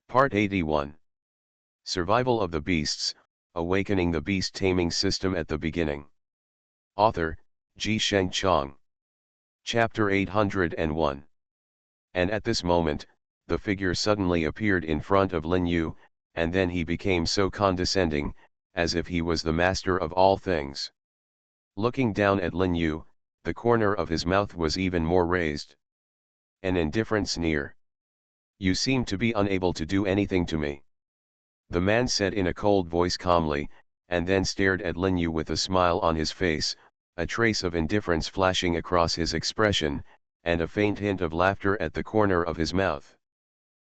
Part 81. Survival of the Beasts, Awakening the Beast Taming System at the Beginning. Author, Ji Sheng Chong. Chapter 801. And at this moment, the figure suddenly appeared in front of Lin Yu, and then he became so condescending, as if he was the master of all things. Looking down at Lin Yu, the corner of his mouth was even more raised. An indifferent sneer. "You seem to be unable to do anything to me," the man said in a cold voice calmly, and then stared at Lin Yu with a smile on his face, a trace of indifference flashing across his expression, and a faint hint of laughter at the corner of his mouth.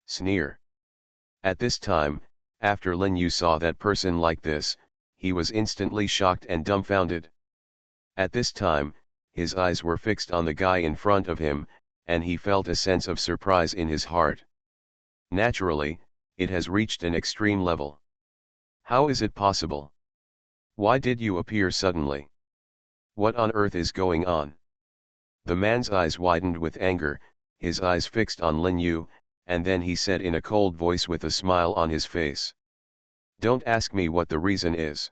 Sneer. At this time, after Lin Yu saw that person like this, he was instantly shocked and dumbfounded. At this time, his eyes were fixed on the guy in front of him, and he felt a sense of surprise in his heart. Naturally, it has reached an extreme level. How is it possible? Why did you appear suddenly? What on earth is going on? The man's eyes widened with anger, his eyes fixed on Lin Yu, and then he said in a cold voice with a smile on his face. "Don't ask me what the reason is.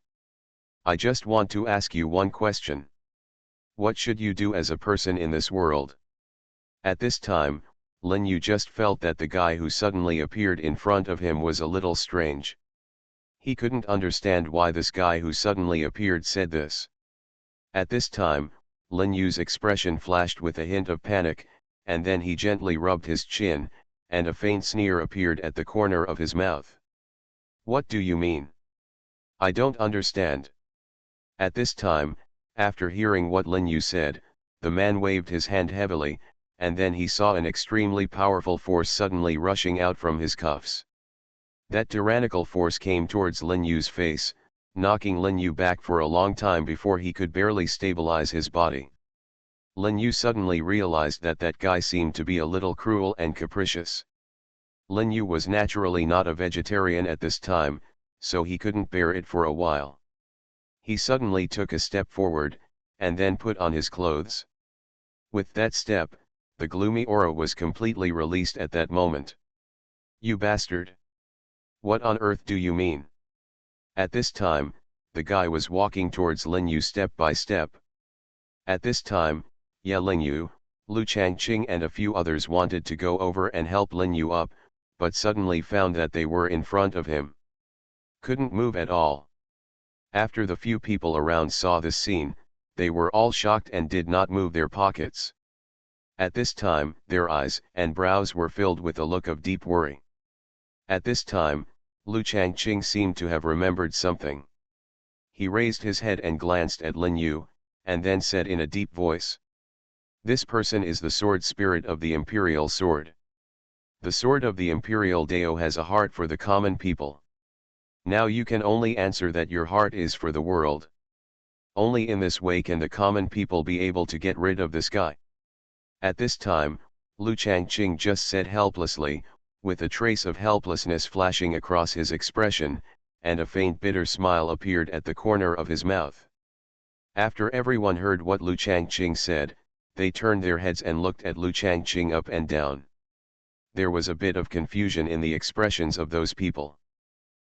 I just want to ask you one question. What should you do as a person in this world?" At this time, Lin Yu just felt that the guy who suddenly appeared in front of him was a little strange. He couldn't understand why this guy who suddenly appeared said this. At this time, Lin Yu's expression flashed with a hint of panic, and then he gently rubbed his chin, and a faint sneer appeared at the corner of his mouth. "What do you mean? I don't understand." At this time, after hearing what Lin Yu said, the man waved his hand heavily, and then he saw an extremely powerful force suddenly rushing out from his cuffs. That tyrannical force came towards Lin Yu's face, knocking Lin Yu back for a long time before he could barely stabilize his body. Lin Yu suddenly realized that that guy seemed to be a little cruel and capricious. Lin Yu was naturally not a vegetarian at this time, so he couldn't bear it for a while. He suddenly took a step forward, and then put on his clothes. With that step, the gloomy aura was completely released at that moment. "You bastard! What on earth do you mean?" At this time, the guy was walking towards Lin Yu step by step. At this time, Lin Yu, Lu Changqing and a few others wanted to go over and help Lin Yu up, but suddenly found that they were in front of him. Couldn't move at all. After the few people around saw this scene, they were all shocked and did not move their pockets. At this time, their eyes and brows were filled with a look of deep worry. At this time, Lu Changqing seemed to have remembered something. He raised his head and glanced at Lin Yu, and then said in a deep voice, "This person is the sword spirit of the Imperial Sword. The sword of the Imperial Dao has a heart for the common people. Now you can only answer that your heart is for the world. Only in this way can the common people be able to get rid of this guy." At this time, Lu Changqing just said helplessly, with a trace of helplessness flashing across his expression, and a faint bitter smile appeared at the corner of his mouth. After everyone heard what Lu Changqing said, they turned their heads and looked at Lu Changqing up and down. There was a bit of confusion in the expressions of those people.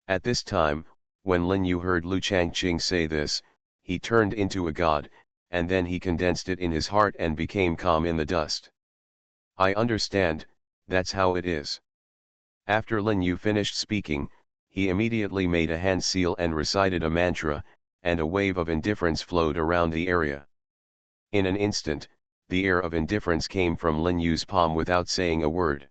At this time, when Lin Yu heard Lu Changqing say this, he turned into a god, and then he condensed it in his heart and became calm in the dust. "I understand, that's how it is." After Lin Yu finished speaking, he immediately made a hand seal and recited a mantra, and a wave of indifference flowed around the area. In an instant, the air of indifference came from Lin Yu's palm without saying a word.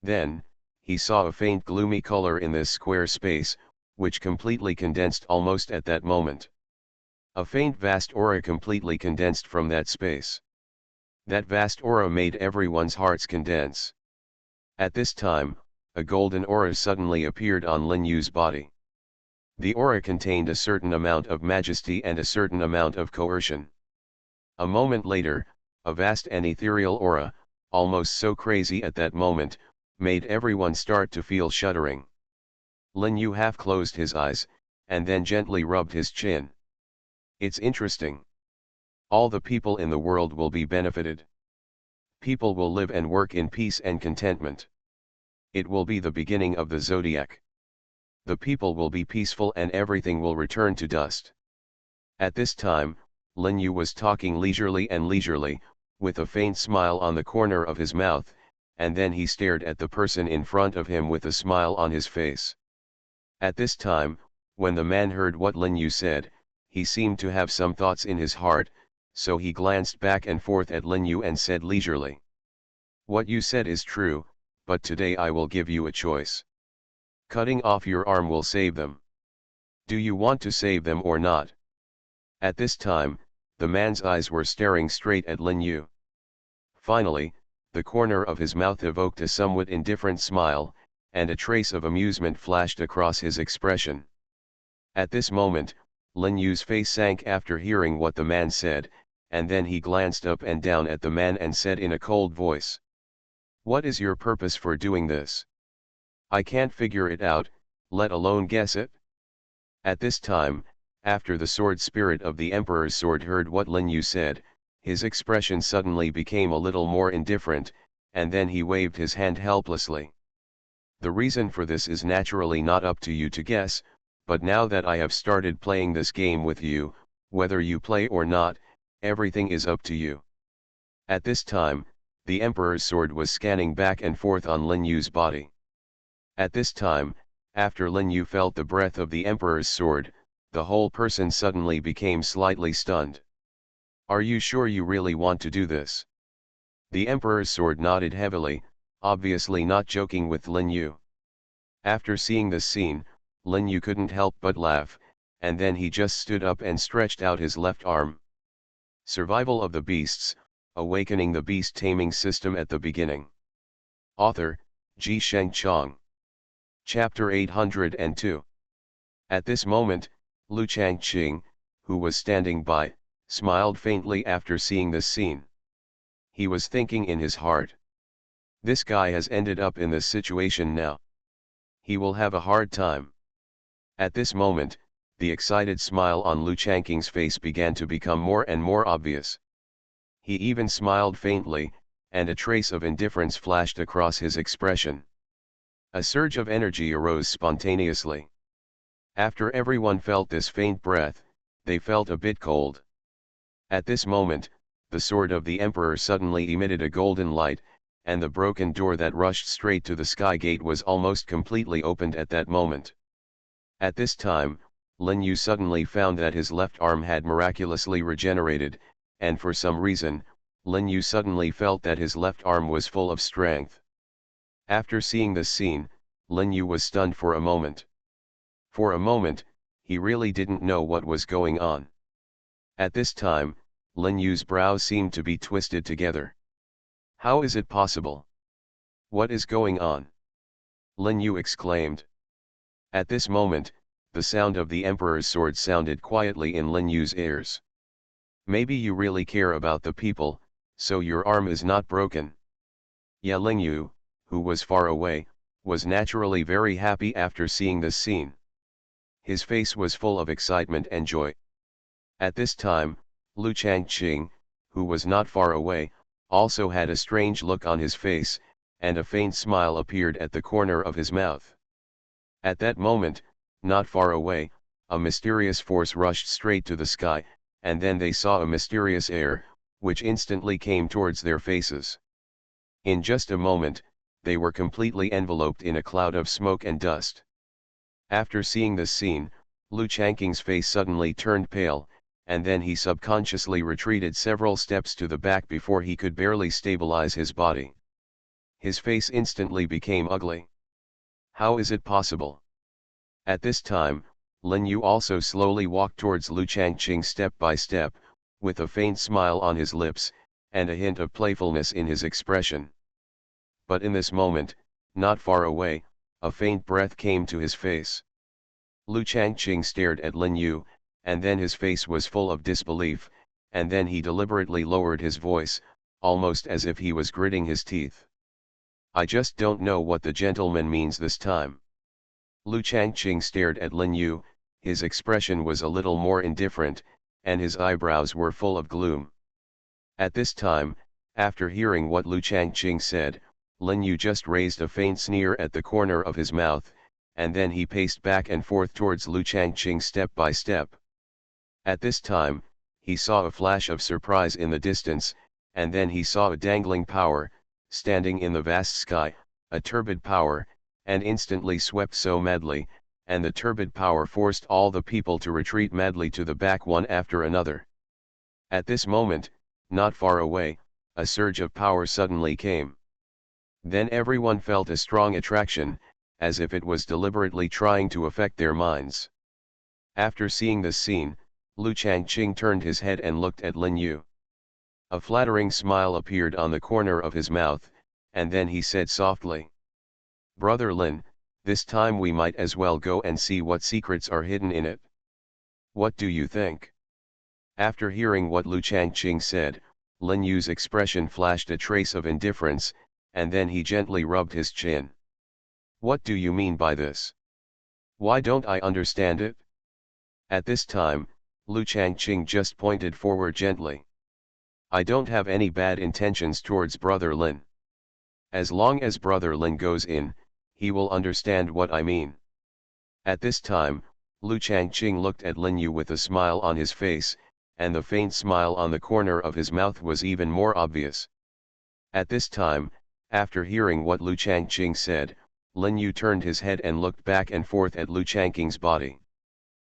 Then, he saw a faint gloomy color in this square space, which completely condensed almost at that moment. A faint vast aura completely condensed from that space. That vast aura made everyone's hearts condense. At this time, a golden aura suddenly appeared on Lin Yu's body. The aura contained a certain amount of majesty and a certain amount of coercion. A moment later, a vast and ethereal aura, almost so crazy at that moment, made everyone start to feel shuddering. Lin Yu half closed his eyes, and then gently rubbed his chin. "It's interesting. All the people in the world will be benefited. People will live and work in peace and contentment. it will be the beginning of the zodiac. The people will be peaceful and everything will return to dust. At this time, Lin Yu was talking leisurely, with a faint smile on the corner of his mouth, and then he stared at the person in front of him with a smile on his face. At this time, when the man heard what Lin Yu said, he seemed to have some thoughts in his heart, so he glanced back and forth at Lin Yu and said leisurely, "What you said is true, but today I will give you a choice. Cutting off your arm will save them. Do you want to save them or not?" At this time, the man's eyes were staring straight at Lin Yu. Finally, the corner of his mouth evoked a somewhat indifferent smile, and a trace of amusement flashed across his expression. At this moment, Lin Yu's face sank after hearing what the man said, and then he glanced up and down at the man and said in a cold voice, "What is your purpose for doing this? I can't figure it out, let alone guess it." At this time, after the sword spirit of the Emperor's sword heard what Lin Yu said, his expression suddenly became a little more indifferent, and then he waved his hand helplessly. "The reason for this is naturally not up to you to guess, but now that I have started playing this game with you, whether you play or not, everything is up to you." At this time, the Emperor's sword was scanning back and forth on Lin Yu's body. At this time, after Lin Yu felt the breath of the Emperor's sword, the whole person suddenly became slightly stunned. "Are you sure you really want to do this?" The Emperor's sword nodded heavily, obviously not joking with Lin Yu. After seeing this scene, Lin Yu couldn't help but laugh, and then he just stood up and stretched out his left arm. Survival of the Beasts, Awakening the Beast Taming System at the Beginning. Author, Ji Sheng Chang. Chapter 802. At this moment, Lu Changqing, who was standing by, smiled faintly after seeing this scene. He was thinking in his heart, "This guy has ended up in this situation now. He will have a hard time." At this moment, the excited smile on Lu Changqing's face began to become more and more obvious. He even smiled faintly, and a trace of indifference flashed across his expression. A surge of energy arose spontaneously. After everyone felt this faint breath, they felt a bit cold. At this moment, the sword of the Emperor suddenly emitted a golden light, and the broken door that rushed straight to the sky gate was almost completely opened at that moment. At this time, Lin Yu suddenly found that his left arm had miraculously regenerated, and for some reason, Lin Yu suddenly felt that his left arm was full of strength. After seeing this scene, Lin Yu was stunned for a moment. For a moment, he really didn't know what was going on. At this time, Lin Yu's brows seemed to be twisted together. "How is it possible? What is going on?" Lin Yu exclaimed. At this moment, the sound of the Emperor's sword sounded quietly in Lin Yu's ears. "Maybe you really care about the people, so your arm is not broken." Yeah, Lin Yu, who was far away, was naturally very happy after seeing this scene. His face was full of excitement and joy. At this time, Lu Changqing, who was not far away, also had a strange look on his face, and a faint smile appeared at the corner of his mouth. At that moment, not far away, a mysterious force rushed straight to the sky, and then they saw a mysterious air, which instantly came towards their faces. In just a moment, they were completely enveloped in a cloud of smoke and dust. After seeing this scene, Lu Changqing's face suddenly turned pale, and then he subconsciously retreated several steps to the back before he could barely stabilize his body. His face instantly became ugly. How is it possible? At this time, Lin Yu also slowly walked towards Lu Changqing step by step, with a faint smile on his lips, and a hint of playfulness in his expression. But in this moment, not far away, a faint breath came to his face. Lu Changqing stared at Lin Yu, and then his face was full of disbelief, and then he deliberately lowered his voice, almost as if he was gritting his teeth. "I just don't know what the gentleman means this time." Lu Changqing stared at Lin Yu, his expression was a little more indifferent, and his eyebrows were full of gloom. At this time, after hearing what Lu Changqing said, Lin Yu just raised a faint sneer at the corner of his mouth, and then he paced back and forth towards Lu Changqing step by step. At this time, he saw a flash of surprise in the distance, and then he saw a dangling power, standing in the vast sky, a turbid power, and instantly swept so madly, and the turbid power forced all the people to retreat madly to the back one after another. At this moment, not far away, a surge of power suddenly came. Then everyone felt a strong attraction, as if it was deliberately trying to affect their minds. After seeing this scene, Lu Changqing turned his head and looked at Lin Yu. A flattering smile appeared on the corner of his mouth, and then he said softly, "Brother Lin, this time we might as well go and see what secrets are hidden in it. What do you think?" After hearing what Lu Changqing said, Lin Yu's expression flashed a trace of indifference, and then he gently rubbed his chin. "What do you mean by this? Why don't I understand it?" At this time, Lu Changqing just pointed forward gently. "I don't have any bad intentions towards Brother Lin. As long as Brother Lin goes in, he will understand what I mean." At this time, Lu Changqing looked at Lin Yu with a smile on his face, and the faint smile on the corner of his mouth was even more obvious. At this time, after hearing what Lu Changqing said, Lin Yu turned his head and looked back and forth at Lu Changqing's body.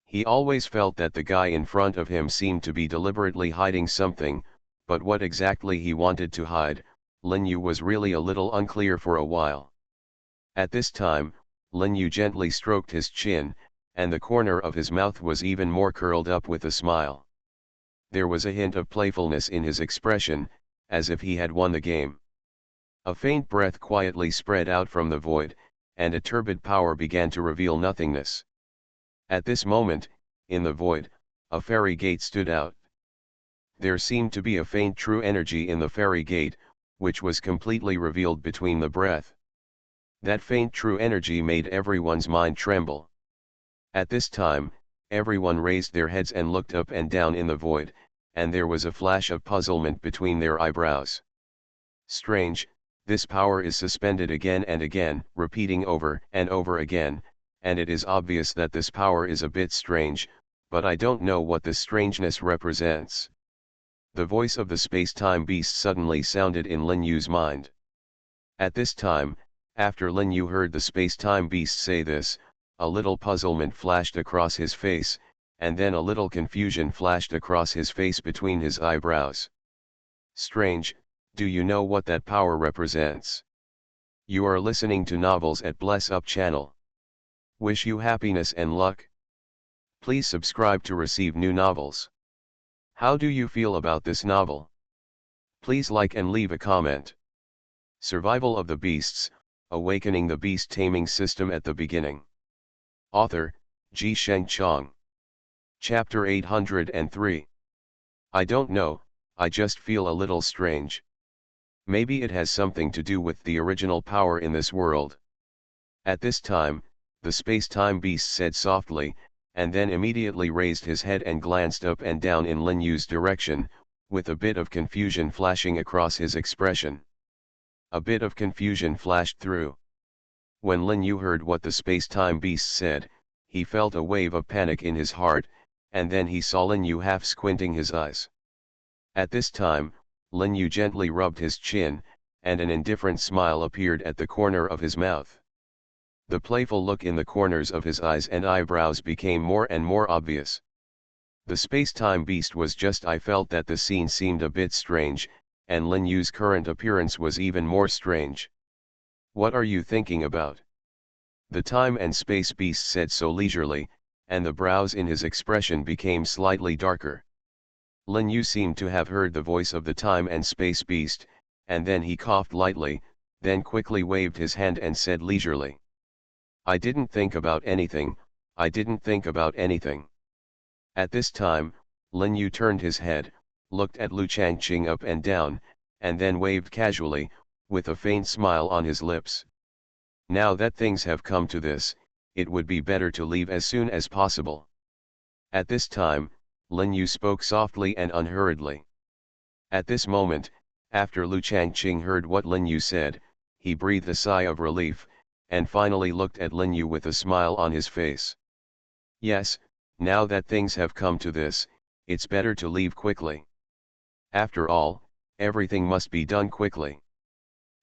He always felt that the guy in front of him seemed to be deliberately hiding something, but what exactly he wanted to hide, Lin Yu was really a little unclear for a while. At this time, Lin Yu gently stroked his chin, and the corner of his mouth was even more curled up with a smile. There was a hint of playfulness in his expression, as if he had won the game. A faint breath quietly spread out from the void, and a turbid power began to reveal nothingness. At this moment, in the void, a fairy gate stood out. There seemed to be a faint true energy in the fairy gate, which was completely revealed between the breath. That faint true energy made everyone's mind tremble. At this time, everyone raised their heads and looked up and down in the void, and there was a flash of puzzlement between their eyebrows. Strange, this power is suspended again and again, repeating over and over again, and it is obvious that this power is a bit strange, but I don't know what this strangeness represents. The voice of the space-time beast suddenly sounded in Lin Yu's mind. At this time, after Lin Yu heard the space-time beast say this, a little puzzlement flashed across his face, and then a little confusion flashed across his face between his eyebrows. "Strange, do you know what that power represents?" You are listening to Novels at Bless Up channel. Wish you happiness and luck. Please subscribe to receive new novels. How do you feel about this novel? Please like and leave a comment. Survival of the Beasts, Awakening the Beast Taming System at the Beginning. Author, Ji Sheng Chong. Chapter 803. I don't know, I just feel a little strange. Maybe it has something to do with the original power in this world. At this time, the space-time beast said softly, and then immediately raised his head and glanced up and down in Lin Yu's direction, with a bit of confusion flashing across his expression. A bit of confusion flashed through. When Lin Yu heard what the space-time beast said, he felt a wave of panic in his heart, and then he saw Lin Yu half squinting his eyes. At this time, Lin Yu gently rubbed his chin, and an indifferent smile appeared at the corner of his mouth. The playful look in the corners of his eyes and eyebrows became more and more obvious. The space-time beast was just. I felt that the scene seemed a bit strange, and Lin Yu's current appearance was even more strange. What are you thinking about? The time and space beast said so leisurely, and the brows in his expression became slightly darker. Lin Yu seemed to have heard the voice of the time and space beast, and then he coughed lightly, then quickly waved his hand and said leisurely, "I didn't think about anything, I didn't think about anything." At this time, Lin Yu turned his head, looked at Lu Changqing up and down, and then waved casually, with a faint smile on his lips. Now that things have come to this, it would be better to leave as soon as possible. At this time, Lin Yu spoke softly and unhurriedly. At this moment, after Lu Changqing heard what Lin Yu said, he breathed a sigh of relief, and finally looked at Lin Yu with a smile on his face. Yes, now that things have come to this, it's better to leave quickly. After all, everything must be done quickly.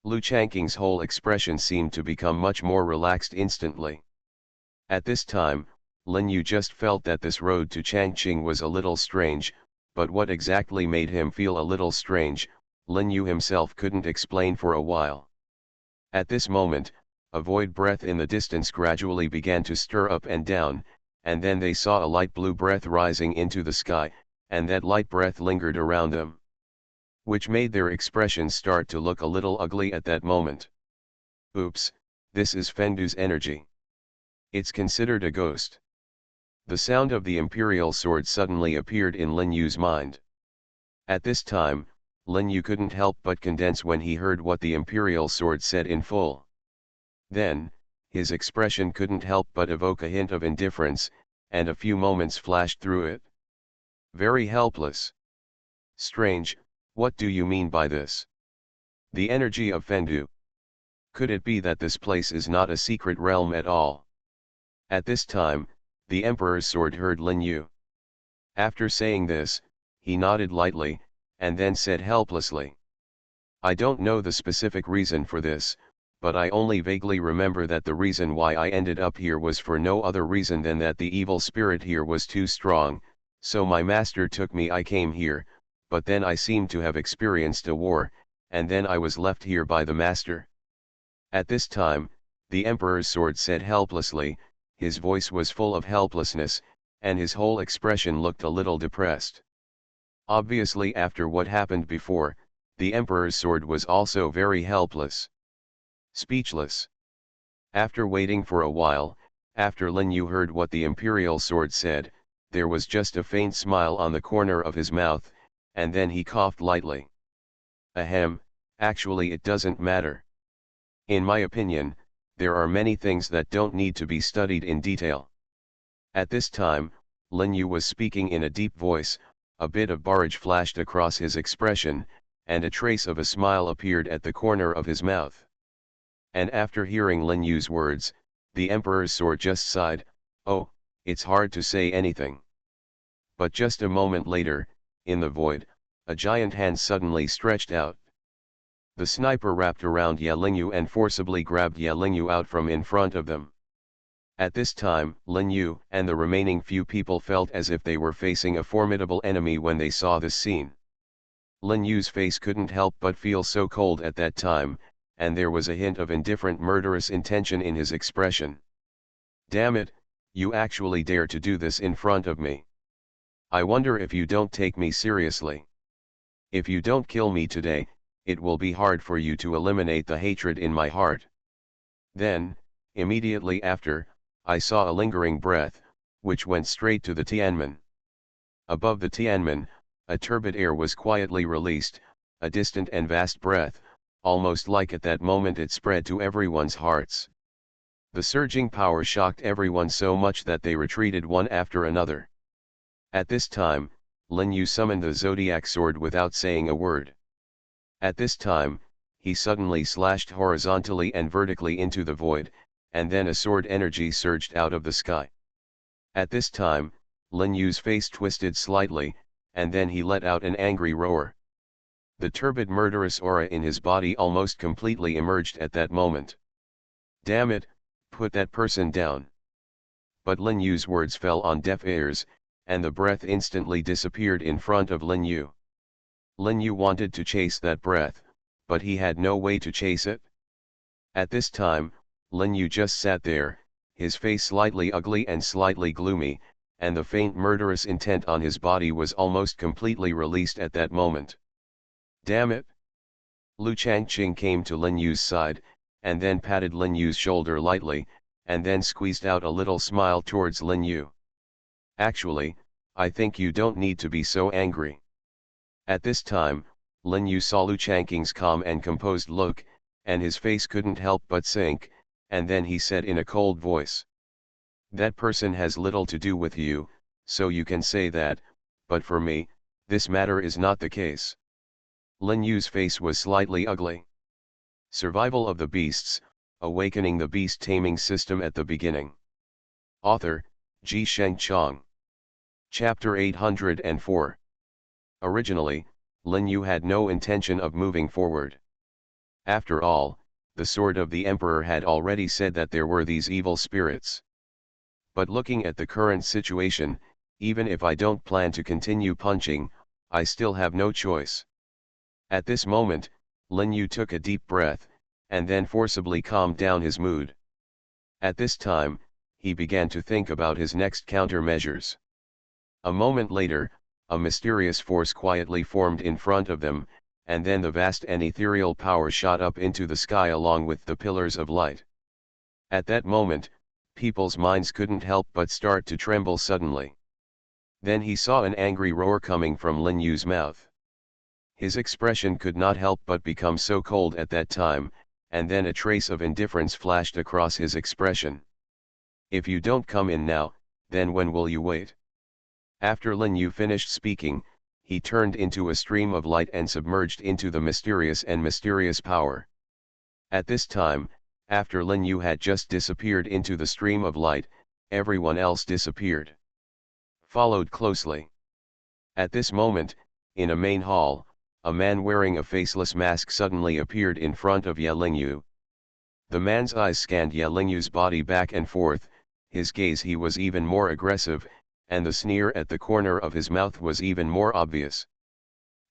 Lu Changqing's whole expression seemed to become much more relaxed instantly. At this time, Lin Yu just felt that this road to Changqing was a little strange, but what exactly made him feel a little strange, Lin Yu himself couldn't explain for a while. At this moment, a void breath in the distance gradually began to stir up and down, and then they saw a light blue breath rising into the sky, and that light breath lingered around them, which made their expressions start to look a little ugly at that moment. Oops, this is Fendu's energy. It's considered a ghost. The sound of the Imperial Sword suddenly appeared in Lin Yu's mind. At this time, Lin Yu couldn't help but condense when he heard what the Imperial Sword said in full. Then, his expression couldn't help but evoke a hint of indifference, and a few moments flashed through it. Very helpless. Strange, what do you mean by this? The energy of Fendu. Could it be that this place is not a secret realm at all? At this time, the Emperor's Sword heard Lin Yu. After saying this, he nodded lightly, and then said helplessly, I don't know the specific reason for this, but I only vaguely remember that the reason why I ended up here was for no other reason than that the evil spirit here was too strong, so my master took me. I came here, but then I seemed to have experienced a war, and then I was left here by the master. At this time, the Emperor's Sword said helplessly, his voice was full of helplessness, and his whole expression looked a little depressed. Obviously, after what happened before, the Emperor's Sword was also very helpless. Speechless. After waiting for a while, after Lin Yu heard what the Imperial Sword said, there was just a faint smile on the corner of his mouth, and then he coughed lightly. Ahem, actually it doesn't matter. In my opinion, there are many things that don't need to be studied in detail. At this time, Lin Yu was speaking in a deep voice, a bit of barrage flashed across his expression, and a trace of a smile appeared at the corner of his mouth. And after hearing Lin Yu's words, the Emperor's Sword just sighed, oh, it's hard to say anything. But just a moment later, in the void, a giant hand suddenly stretched out. The sniper wrapped around Ye Lingyu and forcibly grabbed Ye Lingyu out from in front of them. At this time, Lin Yu and the remaining few people felt as if they were facing a formidable enemy when they saw this scene. Lin Yu's face couldn't help but feel so cold at that time, and there was a hint of indifferent murderous intention in his expression. Damn it, you actually dare to do this in front of me. I wonder if you don't take me seriously. If you don't kill me today, it will be hard for you to eliminate the hatred in my heart. Then, immediately after, I saw a lingering breath, which went straight to the Tianmen. Above the Tianmen, a turbid air was quietly released, a distant and vast breath, almost like at that moment it spread to everyone's hearts. The surging power shocked everyone so much that they retreated one after another. At this time, Lin Yu summoned the Zodiac Sword without saying a word. At this time, he suddenly slashed horizontally and vertically into the void, and then a sword energy surged out of the sky. At this time, Lin Yu's face twisted slightly, and then he let out an angry roar. The turbid murderous aura in his body almost completely emerged at that moment. Damn it, put that person down. But Lin Yu's words fell on deaf ears, and the breath instantly disappeared in front of Lin Yu. Lin Yu wanted to chase that breath, but he had no way to chase it. At this time, Lin Yu just sat there, his face slightly ugly and slightly gloomy, and the faint murderous intent on his body was almost completely released at that moment. Damn it! Lu Changqing came to Lin Yu's side, and then patted Lin Yu's shoulder lightly, and then squeezed out a little smile towards Lin Yu. Actually, I think you don't need to be so angry. At this time, Lin Yu saw Lu Changqing's calm and composed look, and his face couldn't help but sink, and then he said in a cold voice. That person has little to do with you, so you can say that, but for me, this matter is not the case. Lin Yu's face was slightly ugly. Survival of the Beasts, Awakening the Beast Taming System at the Beginning. Author, Sheng Chang. Chapter 804. Originally, Lin Yu had no intention of moving forward. After all, the sword of the Emperor had already said that there were these evil spirits. But looking at the current situation, even if I don't plan to continue punching, I still have no choice. At this moment, Lin Yu took a deep breath, and then forcibly calmed down his mood. At this time, he began to think about his next countermeasures. A moment later, a mysterious force quietly formed in front of them, and then the vast and ethereal power shot up into the sky along with the pillars of light. At that moment, people's minds couldn't help but start to tremble suddenly. Then he saw an angry roar coming from Lin Yu's mouth. His expression could not help but become so cold at that time, and then a trace of indifference flashed across his expression. If you don't come in now, then when will you wait? After Lin Yu finished speaking, he turned into a stream of light and submerged into the mysterious power. At this time, after Lin Yu had just disappeared into the stream of light, everyone else disappeared. Followed closely. At this moment, in a main hall, a man wearing a faceless mask suddenly appeared in front of Ye Lingyu. The man's eyes scanned Ye Lingyu's body back and forth, his gaze he was even more aggressive, and the sneer at the corner of his mouth was even more obvious.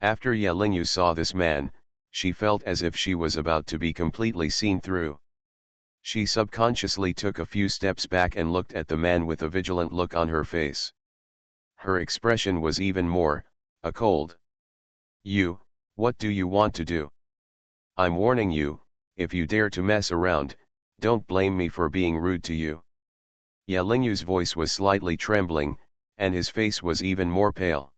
After Ye Lingyu saw this man, she felt as if she was about to be completely seen through. She subconsciously took a few steps back and looked at the man with a vigilant look on her face. Her expression was even more, cold. You, what do you want to do? I'm warning you, if you dare to mess around, don't blame me for being rude to you. Ye Lingyu's voice was slightly trembling, and his face was even more pale.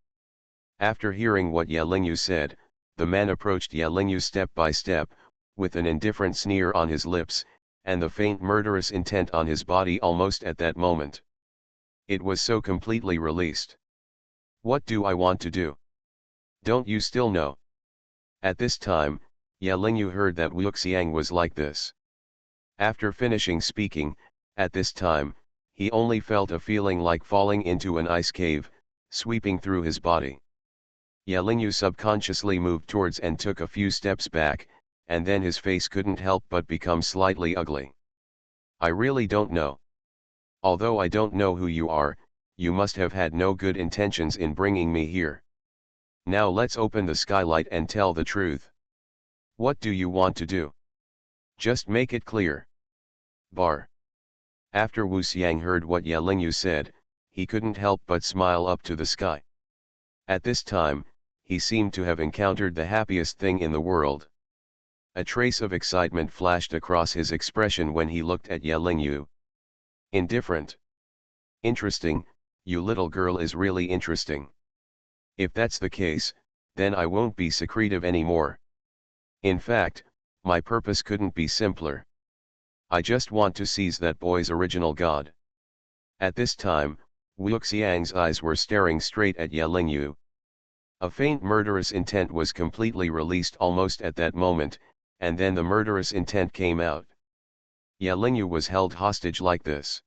After hearing what Ye Lingyu said, the man approached Ye Lingyu step by step, with an indifferent sneer on his lips, and the faint murderous intent on his body almost at that moment. It was so completely released. What do I want to do? Don't you still know? At this time, Ye Lingyu heard that Wuxiang was like this. After finishing speaking, at this time, he only felt a feeling like falling into an ice cave, sweeping through his body. Ye Lingyu subconsciously moved towards and took a few steps back, and then his face couldn't help but become slightly ugly. I really don't know. Although I don't know who you are, you must have had no good intentions in bringing me here. Now let's open the skylight and tell the truth. What do you want to do? Just make it clear. Bar. After Wuxiang heard what Ye Lingyu said, he couldn't help but smile up to the sky. At this time, he seemed to have encountered the happiest thing in the world. A trace of excitement flashed across his expression when he looked at Ye Lingyu. Indifferent. Interesting, you little girl is really interesting. If that's the case, then I won't be secretive anymore. In fact, my purpose couldn't be simpler. I just want to seize that boy's original god. At this time, Wuxiang's eyes were staring straight at Ye Lingyu. A faint murderous intent was completely released almost at that moment, and then the murderous intent came out. Ye Lingyu was held hostage like this.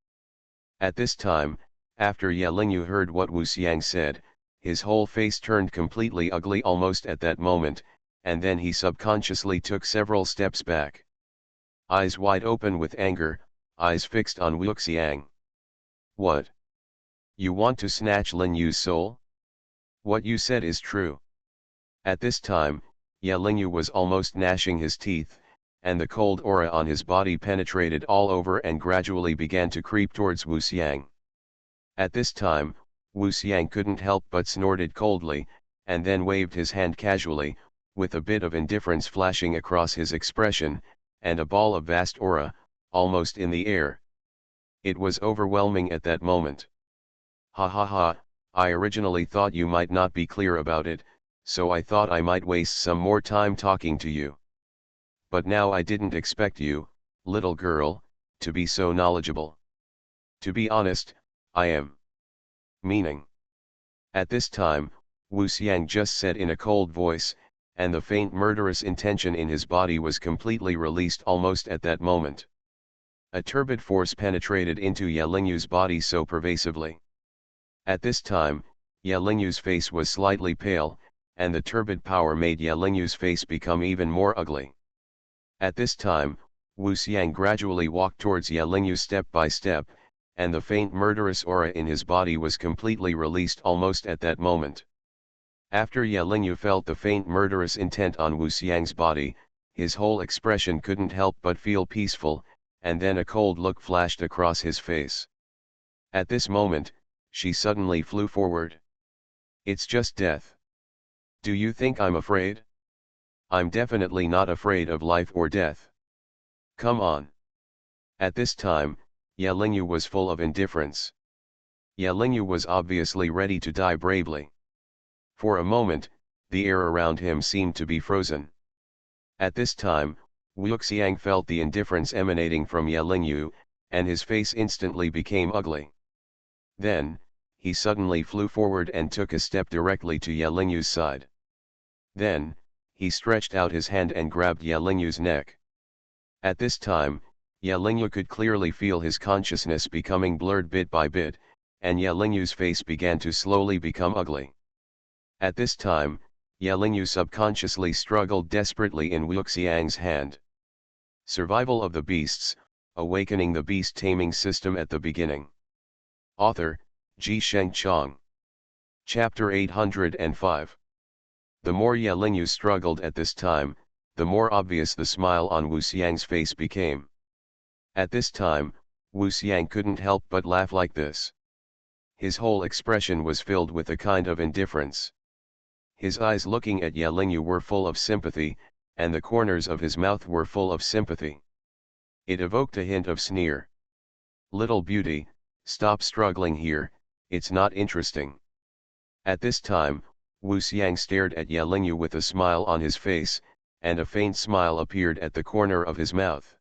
At this time, after Ye Lingyu heard what Wuxiang said, his whole face turned completely ugly almost at that moment, and then he subconsciously took several steps back. Eyes wide open with anger, eyes fixed on Wuxiang. What? You want to snatch Lin Yu's soul? What you said is true. At this time, Ye Lingyu was almost gnashing his teeth, and the cold aura on his body penetrated all over and gradually began to creep towards Wuxiang. At this time, Wuxiang couldn't help but snorted coldly, and then waved his hand casually, with a bit of indifference flashing across his expression, and a ball of vast aura, almost in the air. It was overwhelming at that moment. Ha ha ha, I originally thought you might not be clear about it, so I thought I might waste some more time talking to you. But now I didn't expect you, little girl, to be so knowledgeable. To be honest, I am. Meaning. At this time, Wuxiang just said in a cold voice, and the faint murderous intention in his body was completely released almost at that moment. A turbid force penetrated into Yelinghu's body so pervasively. At this time, Yelinghu's face was slightly pale, and the turbid power made Yelinghu's face become even more ugly. At this time, Wu Xiang gradually walked towards Yelinghu step by step, and the faint murderous aura in his body was completely released almost at that moment. After Yelinghu felt the faint murderous intent on Wu Xiang's body, his whole expression couldn't help but feel peaceful, and then a cold look flashed across his face. At this moment, she suddenly flew forward. "It's just death. Do you think I'm afraid? I'm definitely not afraid of life or death. Come on." At this time, Yelinghu was full of indifference. Yelinghu was obviously ready to die bravely. For a moment, the air around him seemed to be frozen. At this time, Wu Xiang felt the indifference emanating from Yelinghu, and his face instantly became ugly. Then, he suddenly flew forward and took a step directly to Yelinghu's side. Then, he stretched out his hand and grabbed Yelinghu's neck. At this time, Yelinghu could clearly feel his consciousness becoming blurred bit by bit, and Yelinghu's face began to slowly become ugly. At this time, Yelinghu subconsciously struggled desperately in Wu Xiang's hand. Survival of the Beasts, Awakening the Beast Taming System at the Beginning. Author, Ji Chang. Chapter 805. The more Yelinghu struggled at this time, the more obvious the smile on Wu Xiang's face became. At this time, Wu Xiang couldn't help but laugh like this. His whole expression was filled with a kind of indifference. His eyes looking at Yelinghu were full of sympathy, and the corners of his mouth were full of sympathy. It evoked a hint of sneer. "Little beauty, stop struggling here, it's not interesting." At this time, Wu Xiang stared at Yelinghu with a smile on his face, and a faint smile appeared at the corner of his mouth.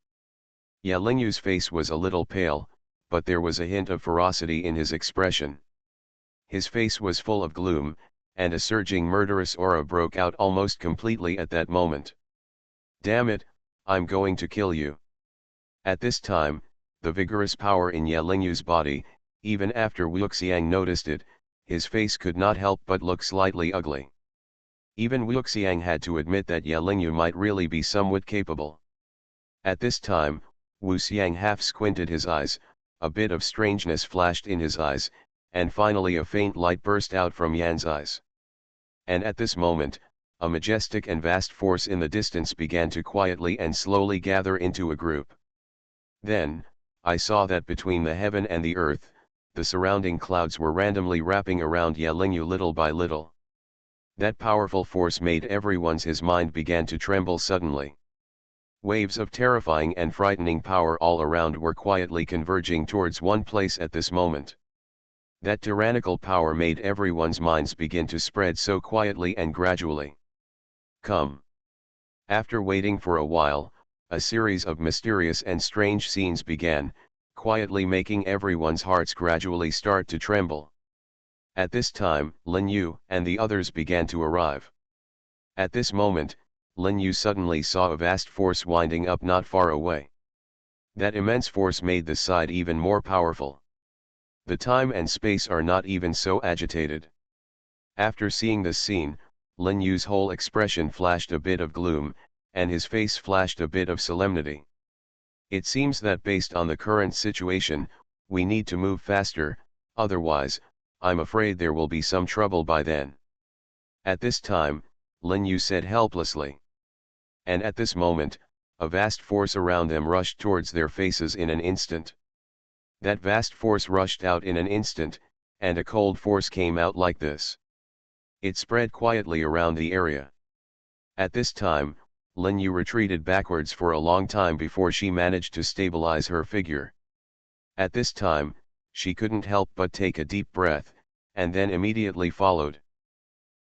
Yelinghu's face was a little pale, but there was a hint of ferocity in his expression. His face was full of gloom, and a surging murderous aura broke out almost completely at that moment. "Damn it, I'm going to kill you." At this time, the vigorous power in Yelinghu's body, even after Wu Xiang noticed it, his face could not help but look slightly ugly. Even Wu Xiang had to admit that Yelinghu might really be somewhat capable. At this time, Wu Xiang half squinted his eyes, a bit of strangeness flashed in his eyes, and finally a faint light burst out from Yan's eyes. And at this moment, a majestic and vast force in the distance began to quietly and slowly gather into a group. Then, I saw that between the heaven and the earth, the surrounding clouds were randomly wrapping around Yelinghu little by little. That powerful force made his mind began to tremble suddenly. Waves of terrifying and frightening power all around were quietly converging towards one place at this moment. That tyrannical power made everyone's minds begin to spread so quietly and gradually. "Come." After waiting for a while, a series of mysterious and strange scenes began, quietly making everyone's hearts gradually start to tremble. At this time, Lin Yu and the others began to arrive. At this moment, Lin Yu suddenly saw a vast force winding up not far away. That immense force made the side even more powerful. The time and space are not even so agitated. After seeing this scene, Lin Yu's whole expression flashed a bit of gloom, and his face flashed a bit of solemnity. "It seems that based on the current situation, we need to move faster, otherwise, I'm afraid there will be some trouble by then." At this time, Lin Yu said helplessly. And at this moment, a vast force around them rushed towards their faces in an instant. That vast force rushed out in an instant, and a cold force came out like this. It spread quietly around the area. At this time, Lin Yu retreated backwards for a long time before she managed to stabilize her figure. At this time, she couldn't help but take a deep breath, and then immediately followed.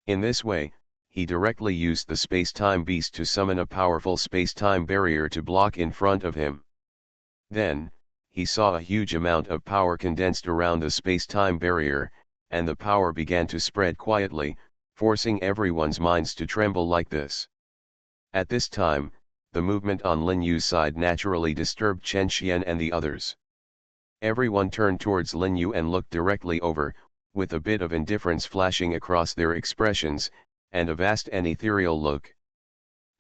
In this way, he directly used the space-time beast to summon a powerful space-time barrier to block in front of him. Then, he saw a huge amount of power condensed around the space-time barrier, and the power began to spread quietly, forcing everyone's minds to tremble like this. At this time, the movement on Lin Yu's side naturally disturbed Chen Xian and the others. Everyone turned towards Lin Yu and looked directly over, with a bit of indifference flashing across their expressions, and a vast and ethereal look.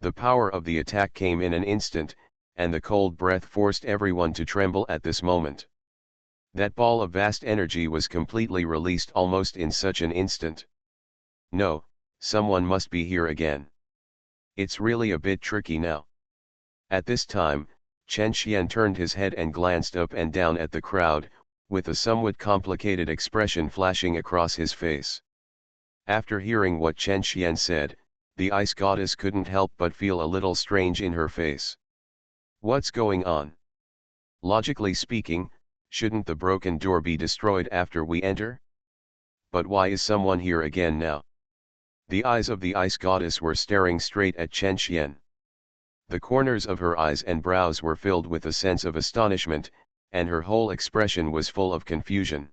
The power of the attack came in an instant, and the cold breath forced everyone to tremble at this moment. That ball of vast energy was completely released almost in such an instant. No, someone must be here again. It's really a bit tricky now. At this time, Chen Xian turned his head and glanced up and down at the crowd, with a somewhat complicated expression flashing across his face. After hearing what Chen Xian said, the ice goddess couldn't help but feel a little strange in her face. What's going on? Logically speaking, shouldn't the broken door be destroyed after we enter? But why is someone here again now? The eyes of the ice goddess were staring straight at Chen Xian. The corners of her eyes and brows were filled with a sense of astonishment, and her whole expression was full of confusion.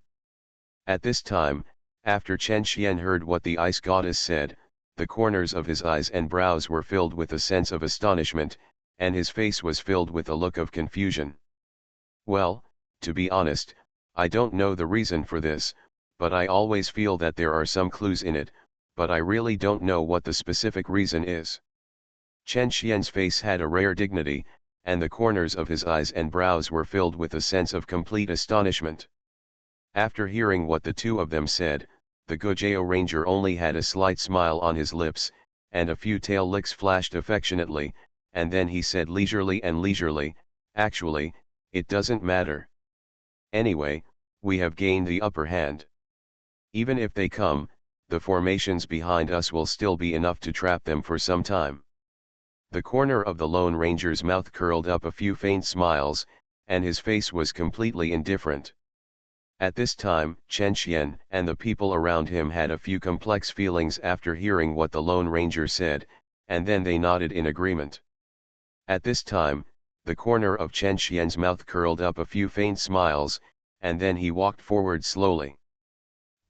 At this time, after Chen Xian heard what the ice goddess said, the corners of his eyes and brows were filled with a sense of astonishment, and his face was filled with a look of confusion. Well, to be honest, I don't know the reason for this, but I always feel that there are some clues in it, but I really don't know what the specific reason is. Chen Xian's face had a rare dignity, and the corners of his eyes and brows were filled with a sense of complete astonishment. After hearing what the two of them said, the Gojeo Ranger only had a slight smile on his lips, and a few tail licks flashed affectionately, and then he said leisurely, "Actually, it doesn't matter. Anyway, we have gained the upper hand. Even if they come, the formations behind us will still be enough to trap them for some time." The corner of the Lone Ranger's mouth curled up a few faint smiles, and his face was completely indifferent. At this time, Chen Xian and the people around him had a few complex feelings after hearing what the Lone Ranger said, and then they nodded in agreement. At this time, the corner of Chen Xian's mouth curled up a few faint smiles, and then he walked forward slowly.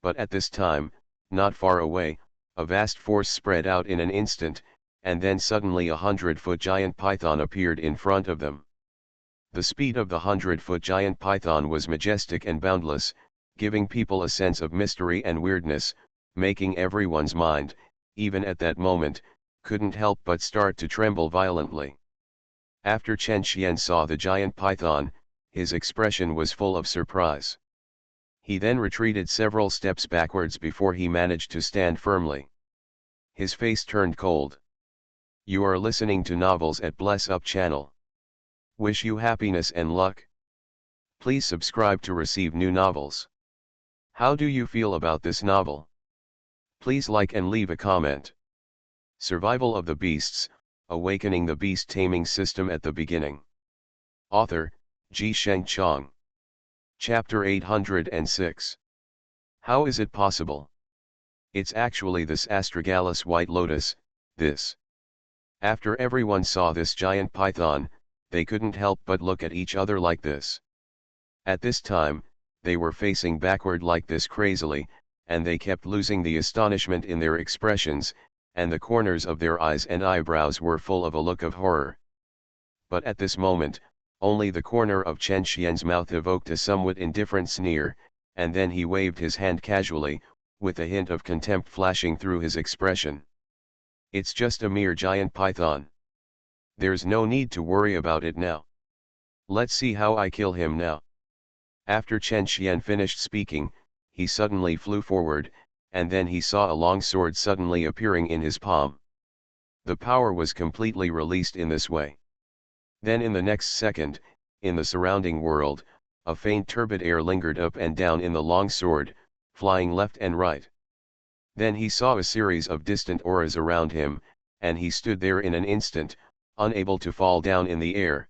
But at this time, not far away, a vast force spread out in an instant, and then suddenly a 100-foot giant python appeared in front of them. The speed of the 100-foot giant python was majestic and boundless, giving people a sense of mystery and weirdness, making everyone's mind, even at that moment, couldn't help but start to tremble violently. After Chen Xian saw the giant python, his expression was full of surprise. He then retreated several steps backwards before he managed to stand firmly. His face turned cold. You are listening to novels at Bless Up channel. Wish you happiness and luck. Please subscribe to receive new novels. How do you feel about this novel? Please like and leave a comment. Survival of the Beasts, Awakening the Beast Taming System at the Beginning. Author, Ji Sheng Chong. Chapter 806. How is it possible? It's actually this astragalus white lotus, this. After everyone saw this giant python, they couldn't help but look at each other like this. At this time, they were facing backward like this crazily, and they kept losing the astonishment in their expressions, and the corners of their eyes and eyebrows were full of a look of horror. But at this moment, only the corner of Chen Xian's mouth evoked a somewhat indifferent sneer, and then he waved his hand casually, with a hint of contempt flashing through his expression. It's just a mere giant python. There's no need to worry about it now. Let's see how I kill him now. After Chen Xian finished speaking, he suddenly flew forward, and then he saw a long sword suddenly appearing in his palm. The power was completely released in this way. Then in the next second, in the surrounding world, a faint turbid air lingered up and down in the long sword, flying left and right. Then he saw a series of distant auras around him, and he stood there in an instant, unable to fall down in the air.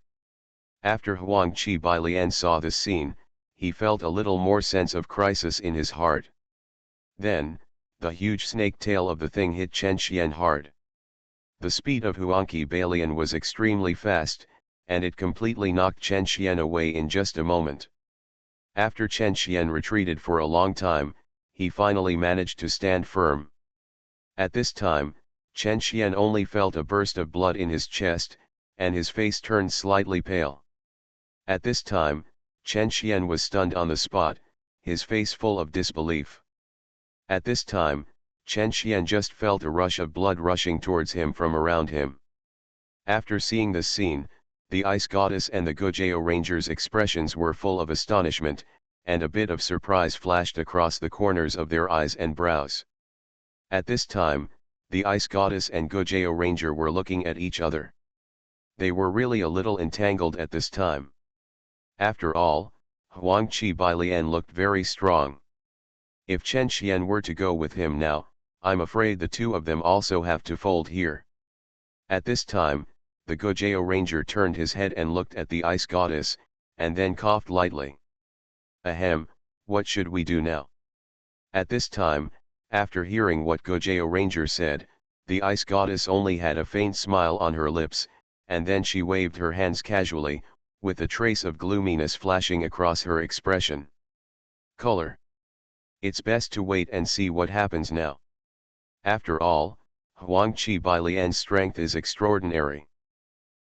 After Huang Qi Bailian saw this scene, he felt a little more sense of crisis in his heart. Then, the huge snake tail of the thing hit Chen Xian hard. The speed of Huang Qi Bailian was extremely fast, and it completely knocked Chen Xian away in just a moment. After Chen Xian retreated for a long time, he finally managed to stand firm. At this time, Chen Qian only felt a burst of blood in his chest, and his face turned slightly pale. At this time, Chen Qian was stunned on the spot, his face full of disbelief. At this time, Chen Qian just felt a rush of blood rushing towards him from around him. After seeing this scene, the Ice Goddess and the Gojeo Ranger's expressions were full of astonishment, and a bit of surprise flashed across the corners of their eyes and brows. At this time, the Ice Goddess and Gojeo Ranger were looking at each other. They were really a little entangled at this time. After all, Huang Qi Bailian looked very strong. If Chen Qian were to go with him now, I'm afraid the two of them also have to fold here. At this time, the Gojeo Ranger turned his head and looked at the Ice Goddess, and then coughed lightly. Ahem, what should we do now? At this time, after hearing what Gojeo Ranger said, the Ice Goddess only had a faint smile on her lips, and then she waved her hands casually, with a trace of gloominess flashing across her expression. Color. It's best to wait and see what happens now. After all, Huang Qi Bailian's strength is extraordinary.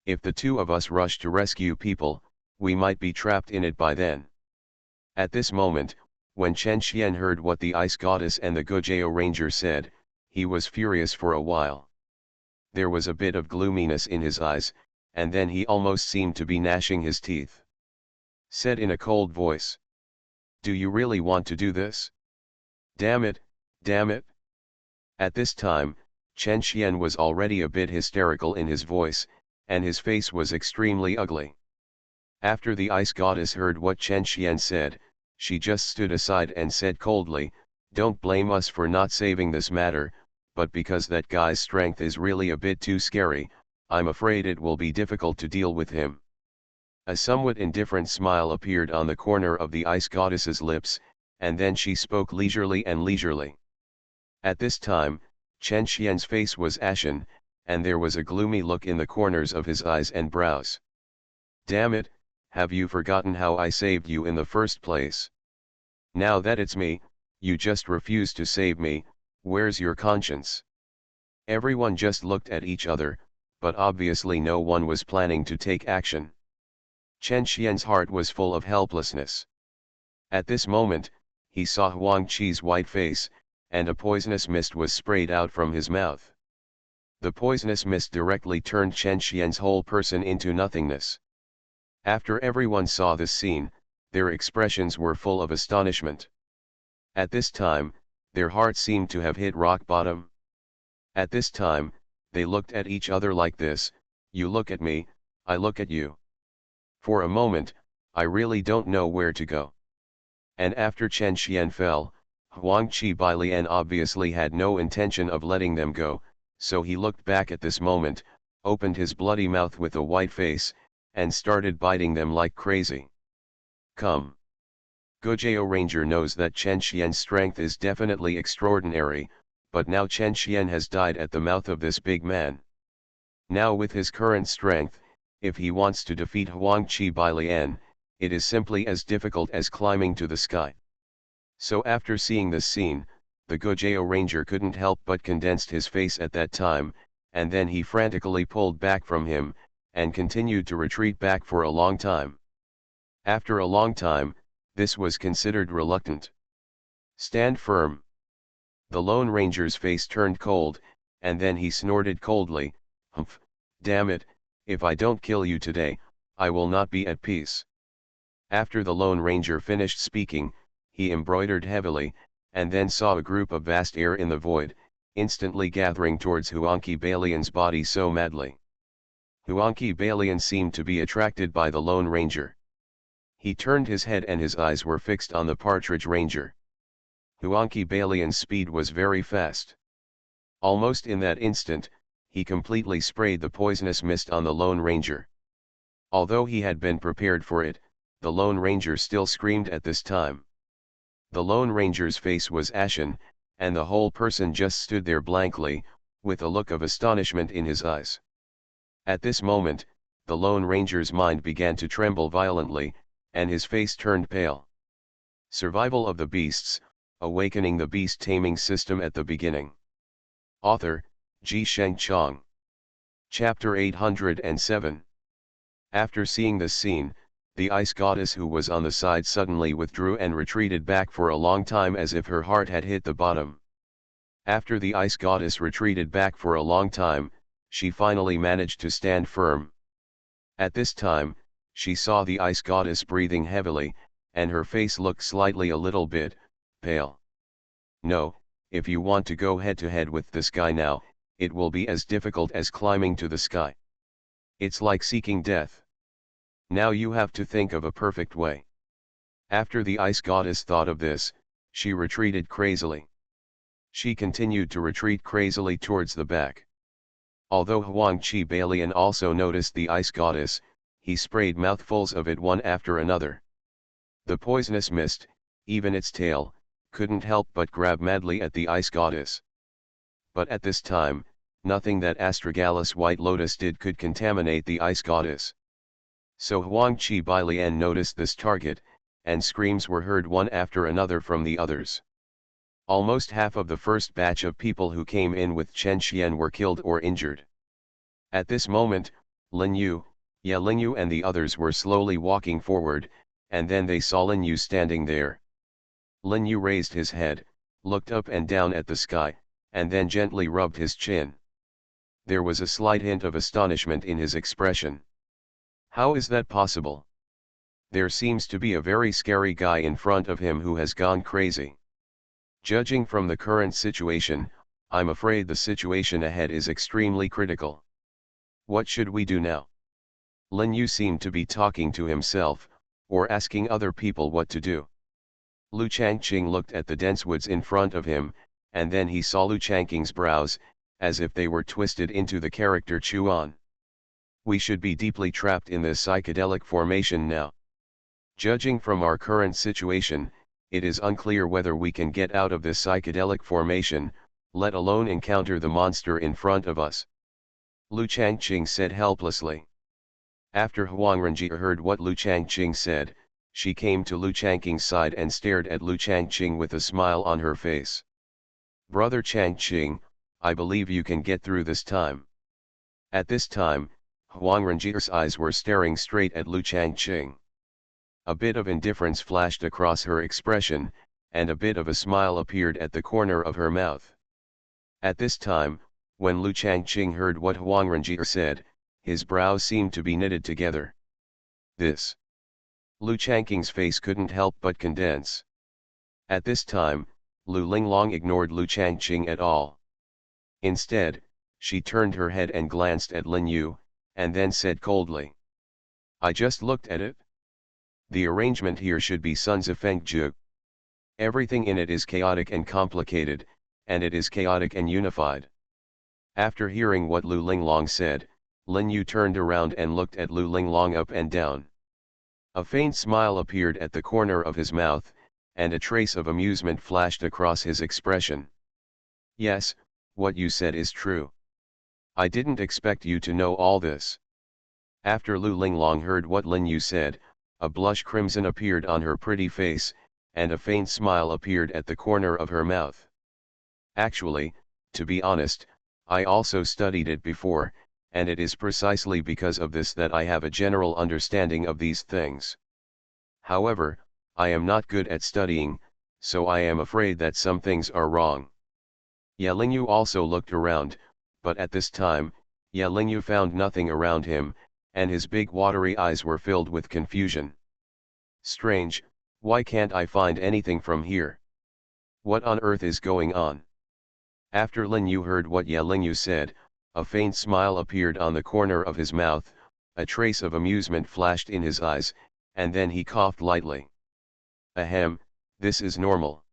If the two of us rush to rescue people, we might be trapped in it by then. At this moment, when Chen Qian heard what the Ice Goddess and the Gojeo Ranger said, he was furious for a while. There was a bit of gloominess in his eyes, and then he almost seemed to be gnashing his teeth. Said in a cold voice. Do you really want to do this? Damn it, damn it. At this time, Chen Qian was already a bit hysterical in his voice, and his face was extremely ugly. After the Ice Goddess heard what Chen Qian said, she just stood aside and said coldly, don't blame us for not saving this matter, but because that guy's strength is really a bit too scary, I'm afraid it will be difficult to deal with him. A somewhat indifferent smile appeared on the corner of the Ice Goddess's lips, and then she spoke leisurely and leisurely. At this time, Chen Qian's face was ashen, and there was a gloomy look in the corners of his eyes and brows. Damn it, have you forgotten how I saved you in the first place? Now that it's me, you just refuse to save me, where's your conscience? Everyone just looked at each other, but obviously no one was planning to take action. Chen Qian's heart was full of helplessness. At this moment, he saw Huang Qi's white face, and a poisonous mist was sprayed out from his mouth. The poisonous mist directly turned Chen Qian's whole person into nothingness. After everyone saw this scene, their expressions were full of astonishment. At this time, their hearts seemed to have hit rock bottom. At this time, they looked at each other like this, you look at me, I look at you. For a moment, I really don't know where to go. And after Chen Qian fell, Huang Qi Bailian obviously had no intention of letting them go, so he looked back at this moment, opened his bloody mouth with a white face, and started biting them like crazy. Come. Gojeo Ranger knows that Chen Qian's strength is definitely extraordinary, but now Chen Qian has died at the mouth of this big man. Now with his current strength, if he wants to defeat Huang Qi Bailian, it is simply as difficult as climbing to the sky. So after seeing this scene, the Gojeo Ranger couldn't help but condensed his face at that time, and then he frantically pulled back from him, and continued to retreat back for a long time. After a long time, this was considered reluctant. Stand firm. The Lone Ranger's face turned cold, and then he snorted coldly, humph, damn it, if I don't kill you today, I will not be at peace. After the Lone Ranger finished speaking, he embroidered heavily, and then saw a group of vast air in the void, instantly gathering towards Huangqi Bailian's body so madly. Huangqi Bailian seemed to be attracted by the Lone Ranger. He turned his head and his eyes were fixed on the Partridge Ranger. Huangqi Bailian's speed was very fast. Almost in that instant, he completely sprayed the poisonous mist on the Lone Ranger. Although he had been prepared for it, the Lone Ranger still screamed at this time. The Lone Ranger's face was ashen, and the whole person just stood there blankly, with a look of astonishment in his eyes. At this moment, the Lone Ranger's mind began to tremble violently, and his face turned pale. Survival of the Beasts, awakening the beast taming system at the beginning. Author, Ji Sheng Chong. Chapter 807. After seeing this scene, the ice goddess who was on the side suddenly withdrew and retreated back for a long time as if her heart had hit the bottom. After the ice goddess retreated back for a long time, she finally managed to stand firm. At this time, she saw the ice goddess breathing heavily, and her face looked slightly a little bit pale. No, if you want to go head to head with this guy now, it will be as difficult as climbing to the sky. It's like seeking death. Now you have to think of a perfect way. After the ice goddess thought of this, she retreated crazily. She continued to retreat crazily towards the back. Although Huang Chi Balian also noticed the ice goddess, he sprayed mouthfuls of it one after another. The poisonous mist, even its tail, couldn't help but grab madly at the ice goddess. But at this time, nothing that Astragalus White Lotus did could contaminate the ice goddess. So Huang Chi Balian noticed this target, and screams were heard one after another from the others. Almost half of the first batch of people who came in with Chen Xian were killed or injured. At this moment, Lin Yu, Ye Lingyu and the others were slowly walking forward, and then they saw Lin Yu standing there. Lin Yu raised his head, looked up and down at the sky, and then gently rubbed his chin. There was a slight hint of astonishment in his expression. How is that possible? There seems to be a very scary guy in front of him who has gone crazy. Judging from the current situation, I'm afraid the situation ahead is extremely critical. What should we do now? Lin Yu seemed to be talking to himself, or asking other people what to do. Lu Changqing looked at the dense woods in front of him, and then he saw Lu Changqing's brows, as if they were twisted into the character Chuan. We should be deeply trapped in this psychedelic formation now. Judging from our current situation, it is unclear whether we can get out of this psychedelic formation, let alone encounter the monster in front of us. Lu Changqing said helplessly. After Huang Renji heard what Lu Changqing said, she came to Lu Changqing's side and stared at Lu Changqing with a smile on her face. Brother Changqing, I believe you can get through this time. At this time, Huang Renji's eyes were staring straight at Lu Changqing. A bit of indifference flashed across her expression, and a bit of a smile appeared at the corner of her mouth. At this time, when Lu Changqing heard what Huang Renji said, his brows seemed to be knitted together. This. Lu Changqing's face couldn't help but condense. At this time, Lu Linglong ignored Lu Changqing at all. Instead, she turned her head and glanced at Lin Yu, and then said coldly. I just looked at it. The arrangement here should be Sons of Fengzhu. Everything in it is chaotic and complicated, and it is chaotic and unified. After hearing what Lu Linglong said, Lin Yu turned around and looked at Lu Linglong up and down. A faint smile appeared at the corner of his mouth, and a trace of amusement flashed across his expression. Yes, what you said is true. I didn't expect you to know all this. After Lu Linglong heard what Lin Yu said, a blush crimson appeared on her pretty face, and a faint smile appeared at the corner of her mouth. Actually, to be honest, I also studied it before, and it is precisely because of this that I have a general understanding of these things. However, I am not good at studying, so I am afraid that some things are wrong. Ye Lingyu also looked around, but at this time, Ye Lingyu found nothing around him, and his big watery eyes were filled with confusion. Strange, why can't I find anything from here? What on earth is going on? After Lin Yu heard what Ye Lingyu said, a faint smile appeared on the corner of his mouth, a trace of amusement flashed in his eyes, and then he coughed lightly. Ahem, this is normal.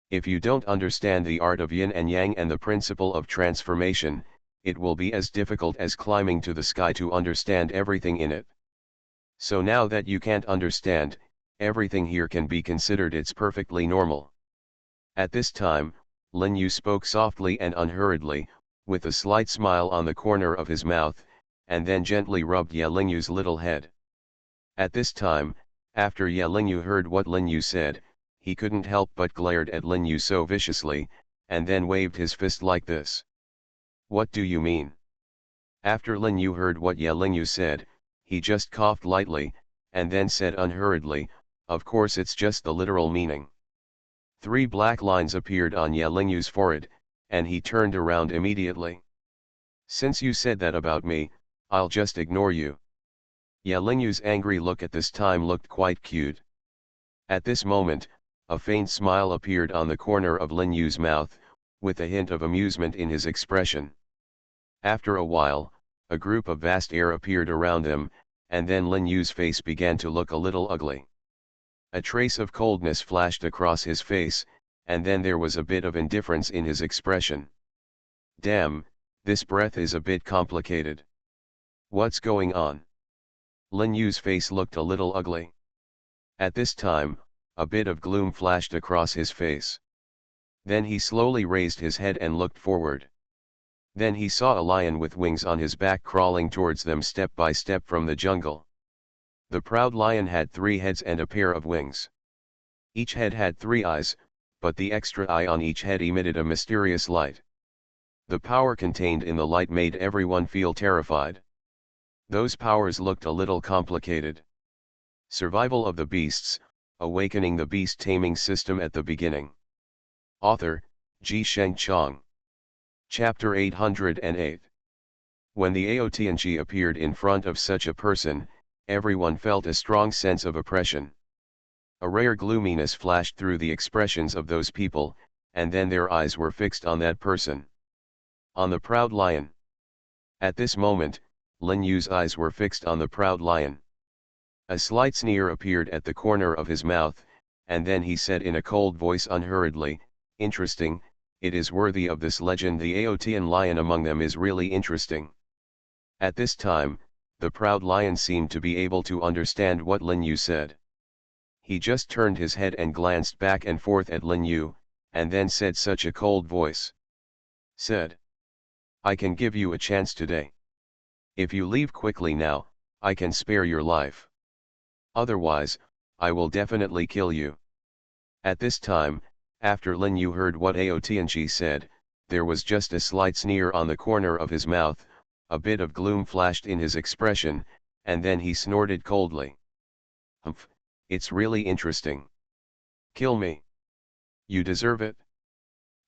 If you don't understand the art of yin and yang and the principle of transformation, it will be as difficult as climbing to the sky to understand everything in it. So now that you can't understand, everything here can be considered it's perfectly normal. At this time, Lin Yu spoke softly and unhurriedly, with a slight smile on the corner of his mouth, and then gently rubbed Ye Lingyu's little head. At this time, after Ye Lingyu heard what Lin Yu said, he couldn't help but glared at Lin Yu so viciously, and then waved his fist like this. What do you mean? After Lin Yu heard what Ye Ling Yu said, he just coughed lightly, and then said unhurriedly, of course it's just the literal meaning. 3 black lines appeared on Ye Ling Yu's forehead, and he turned around immediately. Since you said that about me, I'll just ignore you. Ye Ling Yu's angry look at this time looked quite cute. At this moment, a faint smile appeared on the corner of Lin Yu's mouth, with a hint of amusement in his expression. After a while, a group of vast air appeared around them, and then Lin Yu's face began to look a little ugly. A trace of coldness flashed across his face, and then there was a bit of indifference in his expression. Damn, this breath is a bit complicated. What's going on? Lin Yu's face looked a little ugly. At this time, a bit of gloom flashed across his face. Then he slowly raised his head and looked forward. Then he saw a lion with wings on his back crawling towards them step by step from the jungle. The proud lion had 3 heads and a pair of wings. Each head had 3 eyes, but the extra eye on each head emitted a mysterious light. The power contained in the light made everyone feel terrified. Those powers looked a little complicated. Survival of the Beasts, Awakening the Beast Taming System at the Beginning. Author, Ji Sheng Chong. Chapter 808. When the Aotng appeared in front of such a person, everyone felt a strong sense of oppression. A rare gloominess flashed through the expressions of those people, and then their eyes were fixed on that person. On the proud lion. At this moment, Lin Yu's eyes were fixed on the proud lion. A slight sneer appeared at the corner of his mouth, and then he said in a cold voice unhurriedly, interesting, it is worthy of this legend. The Aotng lion among them is really interesting. At this time, the proud lion seemed to be able to understand what Lin Yu said. He just turned his head and glanced back and forth at Lin Yu, and then said such a cold voice. Said. I can give you a chance today. If you leave quickly now, I can spare your life. Otherwise, I will definitely kill you. At this time, after Lin Yu heard what Aotng said, there was just a slight sneer on the corner of his mouth, a bit of gloom flashed in his expression, and then he snorted coldly. Humph, it's really interesting. Kill me. You deserve it.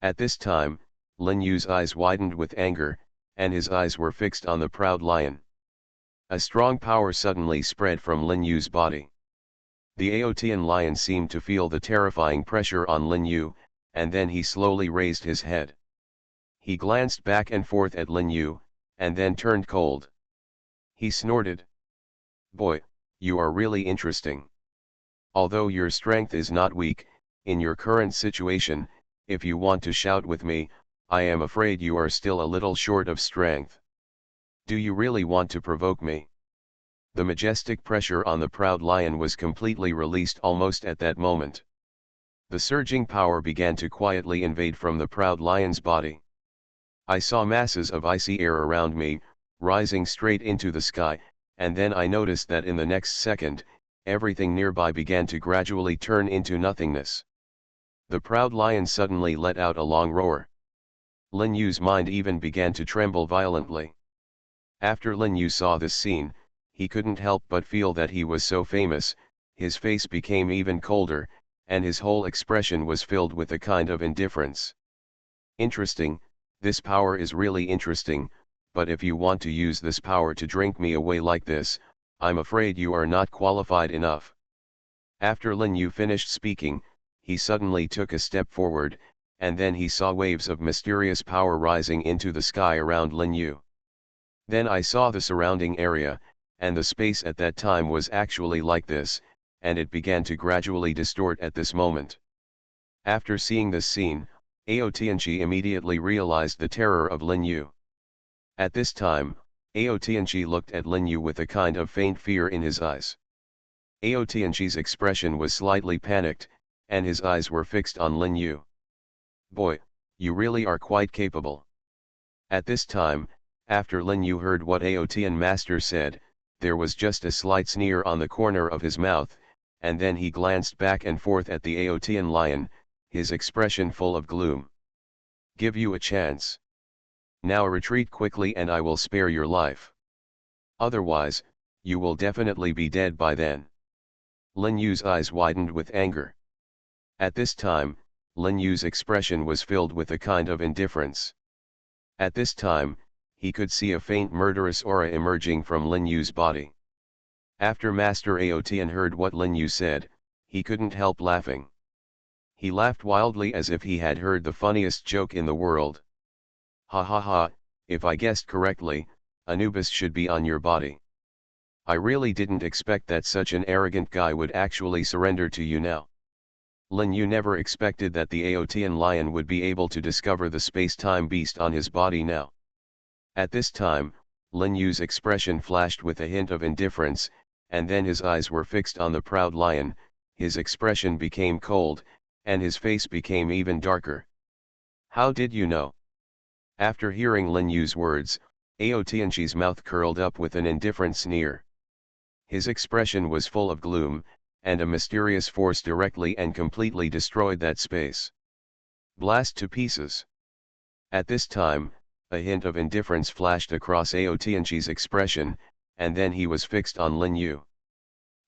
At this time, Lin Yu's eyes widened with anger, and his eyes were fixed on the proud lion. A strong power suddenly spread from Lin Yu's body. The Aotng lion seemed to feel the terrifying pressure on Lin Yu, and then he slowly raised his head. He glanced back and forth at Lin Yu, and then turned cold. He snorted. Boy, you are really interesting. Although your strength is not weak, in your current situation, if you want to shout with me, I am afraid you are still a little short of strength. Do you really want to provoke me? The majestic pressure on the proud lion was completely released almost at that moment. The surging power began to quietly invade from the proud lion's body. I saw masses of icy air around me, rising straight into the sky, and then I noticed that in the next second, everything nearby began to gradually turn into nothingness. The proud lion suddenly let out a long roar. Lin Yu's mind even began to tremble violently. After Lin Yu saw this scene, he couldn't help but feel that he was so famous, his face became even colder, and his whole expression was filled with a kind of indifference. Interesting, this power is really interesting, but if you want to use this power to drink me away like this, I'm afraid you are not qualified enough. After Lin Yu finished speaking, he suddenly took a step forward, and then he saw waves of mysterious power rising into the sky around Lin Yu. Then I saw the surrounding area, and the space at that time was actually like this, and it began to gradually distort at this moment. After seeing this scene, Aotng immediately realized the terror of Lin Yu. At this time, Aotng looked at Lin Yu with a kind of faint fear in his eyes. Aotng's expression was slightly panicked, and his eyes were fixed on Lin Yu. Boy, you really are quite capable. At this time, after Lin Yu heard what Aotng master said, there was just a slight sneer on the corner of his mouth, and then he glanced back and forth at the Aotng lion, his expression full of gloom. Give you a chance. Now retreat quickly and I will spare your life. Otherwise, you will definitely be dead by then. Lin Yu's eyes widened with anger. At this time, Lin Yu's expression was filled with a kind of indifference. At this time, he could see a faint murderous aura emerging from Lin Yu's body. After Master Aotian heard what Lin Yu said, he couldn't help laughing. He laughed wildly as if he had heard the funniest joke in the world. Ha ha ha, if I guessed correctly, Anubis should be on your body. I really didn't expect that such an arrogant guy would actually surrender to you now. Lin Yu never expected that the Aotian lion would be able to discover the space-time beast on his body now. At this time, Lin Yu's expression flashed with a hint of indifference, and then his eyes were fixed on the proud lion, his expression became cold, and his face became even darker. How did you know? After hearing Lin Yu's words, Aotianchi's mouth curled up with an indifferent sneer. His expression was full of gloom, and a mysterious force directly and completely destroyed that space. Blast to pieces. At this time, a hint of indifference flashed across Aotianchi's expression, and then he was fixed on Lin Yu.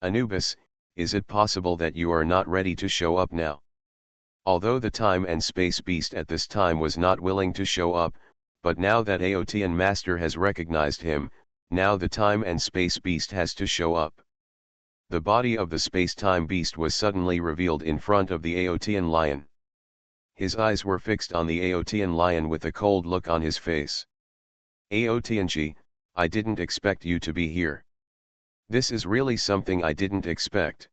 Anubis, is it possible that you are not ready to show up now? Although the time and space beast at this time was not willing to show up, but now that Aotian master has recognized him, now the time and space beast has to show up. The body of the space-time beast was suddenly revealed in front of the Aotian lion. His eyes were fixed on the Aotian lion with a cold look on his face. Aotianchi, I didn't expect you to be here. This is really something I didn't expect.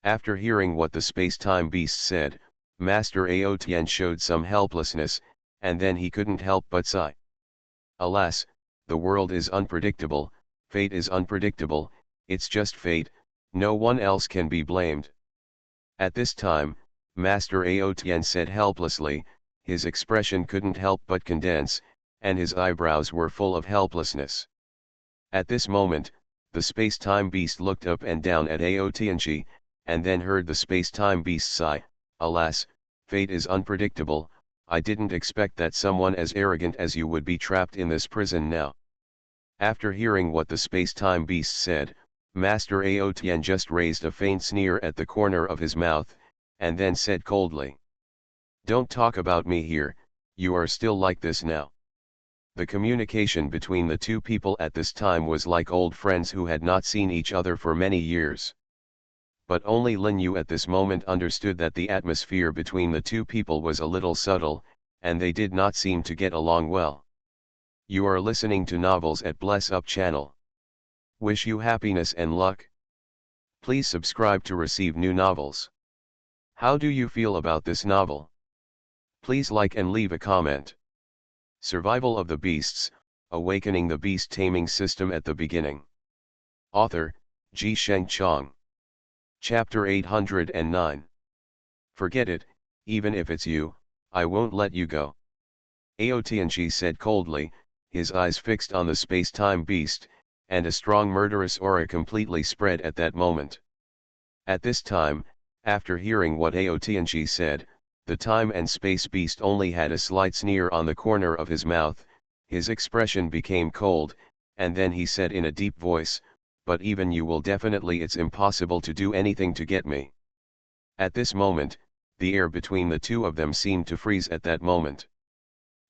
After hearing what the space-time beast said, Master Aotian showed some helplessness, and then he couldn't help but sigh. Alas, the world is unpredictable, fate is unpredictable, it's just fate, no one else can be blamed. At this time, Master Aotian said helplessly, his expression couldn't help but condense, and his eyebrows were full of helplessness. At this moment, the space-time beast looked up and down at Aotianchi, and then heard the space-time beast sigh, alas, fate is unpredictable, I didn't expect that someone as arrogant as you would be trapped in this prison now. After hearing what the space-time beast said, Master Aotian just raised a faint sneer at the corner of his mouth, and then said coldly, "Don't talk about me here, you are still like this now." The communication between the two people at this time was like old friends who had not seen each other for many years. But only Lin Yu at this moment understood that the atmosphere between the two people was a little subtle, and they did not seem to get along well. You are listening to Novels at Bless Up channel. Wish you happiness and luck. Please subscribe to receive new novels. How do you feel about this novel? Please like and leave a comment. Survival of the Beasts, Awakening the Beast Taming System at the Beginning. Author, Ji Sheng Chong. Chapter 809. Forget it, even if it's you, I won't let you go. Aotianchi said coldly, his eyes fixed on the space-time beast, and a strong murderous aura completely spread at that moment. At this time, after hearing what Aotianchi said, the time and space beast only had a slight sneer on the corner of his mouth, his expression became cold, and then he said in a deep voice, "But even you will definitely, it's impossible to do anything to get me." At this moment, the air between the two of them seemed to freeze at that moment.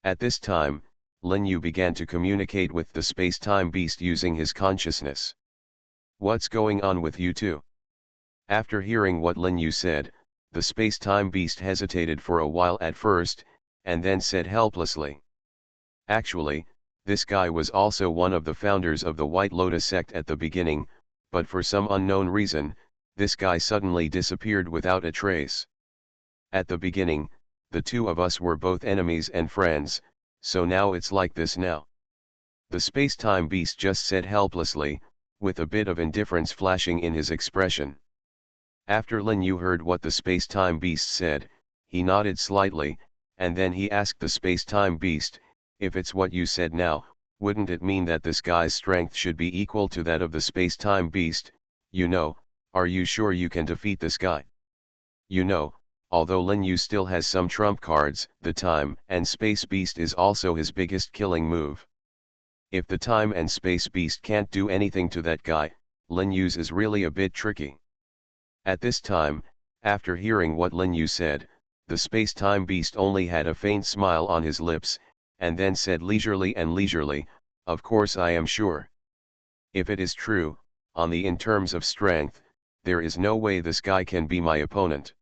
At this time, Lin Yu began to communicate with the space-time beast using his consciousness. "What's going on with you two?" After hearing what Lin Yu said, the space-time beast hesitated for a while at first, and then said helplessly, "Actually, this guy was also one of the founders of the White Lotus sect at the beginning, but for some unknown reason, this guy suddenly disappeared without a trace. At the beginning, the two of us were both enemies and friends, so now it's like this now." The space-time beast just said helplessly, with a bit of indifference flashing in his expression. After Lin Yu heard what the space-time beast said, he nodded slightly, and then he asked the space-time beast, "If it's what you said now, wouldn't it mean that this guy's strength should be equal to that of the space-time beast? You know, are you sure you can defeat this guy? You know, Although Lin Yu still has some trump cards, the time and space beast is also his biggest killing move. If the time and space beast can't do anything to that guy, Lin Yu's is really a bit tricky. At this time, after hearing what Lin Yu said, the space-time beast only had a faint smile on his lips, and then said leisurely, "Of course I am sure. If it is true, in terms of strength, there is no way this guy can be my opponent."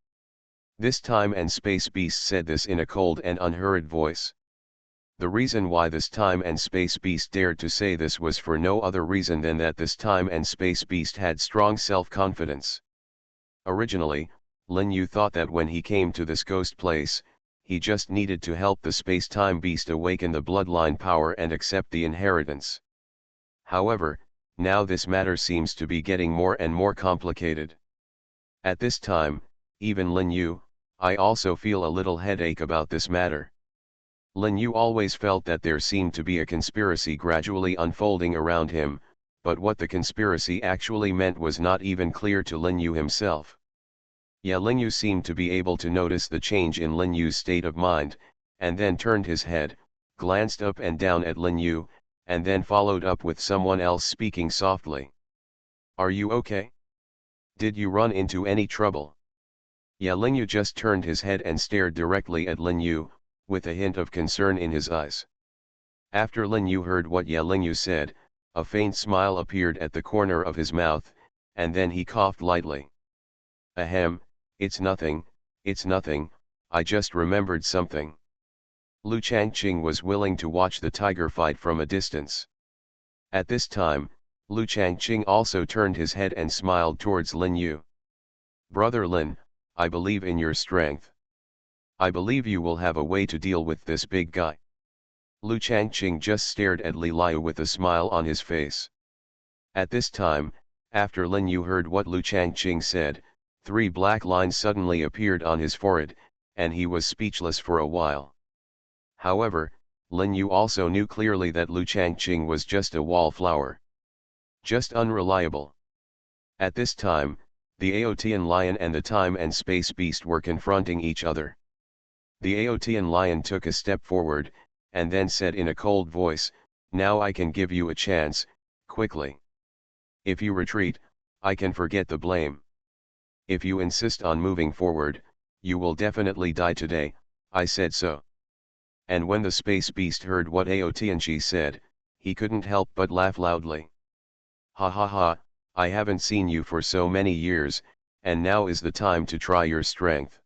This time and space beast said this in a cold and unhurried voice. The reason why this time and space beast dared to say this was for no other reason than that this time and space beast had strong self-confidence. Originally, Lin Yu thought that when he came to this ghost place, he just needed to help the space-time beast awaken the bloodline power and accept the inheritance. However, now this matter seems to be getting more and more complicated. At this time, even Lin Yu, I also feel a little headache about this matter. Lin Yu always felt that there seemed to be a conspiracy gradually unfolding around him, but what the conspiracy actually meant was not even clear to Lin Yu himself. Lin Yu seemed to be able to notice the change in Lin Yu's state of mind, and then turned his head, glanced up and down at Lin Yu, and then followed up with someone else speaking softly. "Are you okay? Did you run into any trouble?" Lin Yu just turned his head and stared directly at Lin Yu, with a hint of concern in his eyes. After Lin Yu heard what Lin Yu said, a faint smile appeared at the corner of his mouth, and then he coughed lightly. "Ahem, it's nothing, I just remembered something." Lu Changqing was willing to watch the tiger fight from a distance. At this time, Lu Changqing also turned his head and smiled towards Lin Yu. "Brother Lin, I believe in your strength. I believe you will have a way to deal with this big guy." Lu Changqing just stared at Li Liu with a smile on his face. At this time, after Lin Yu heard what Lu Changqing said, 3 black lines suddenly appeared on his forehead, and he was speechless for a while. However, Lin Yu also knew clearly that Lu Changqing was just a wallflower. Just unreliable. At this time, the Aotian lion and the time and space beast were confronting each other. The Aotian lion took a step forward, and then said in a cold voice, "Now I can give you a chance, quickly. If you retreat, I can forget the blame. If you insist on moving forward, you will definitely die today, I said so." And when the space beast heard what Aotianchi said, he couldn't help but laugh loudly. "Ha ha ha, I haven't seen you for so many years, and now is the time to try your strength."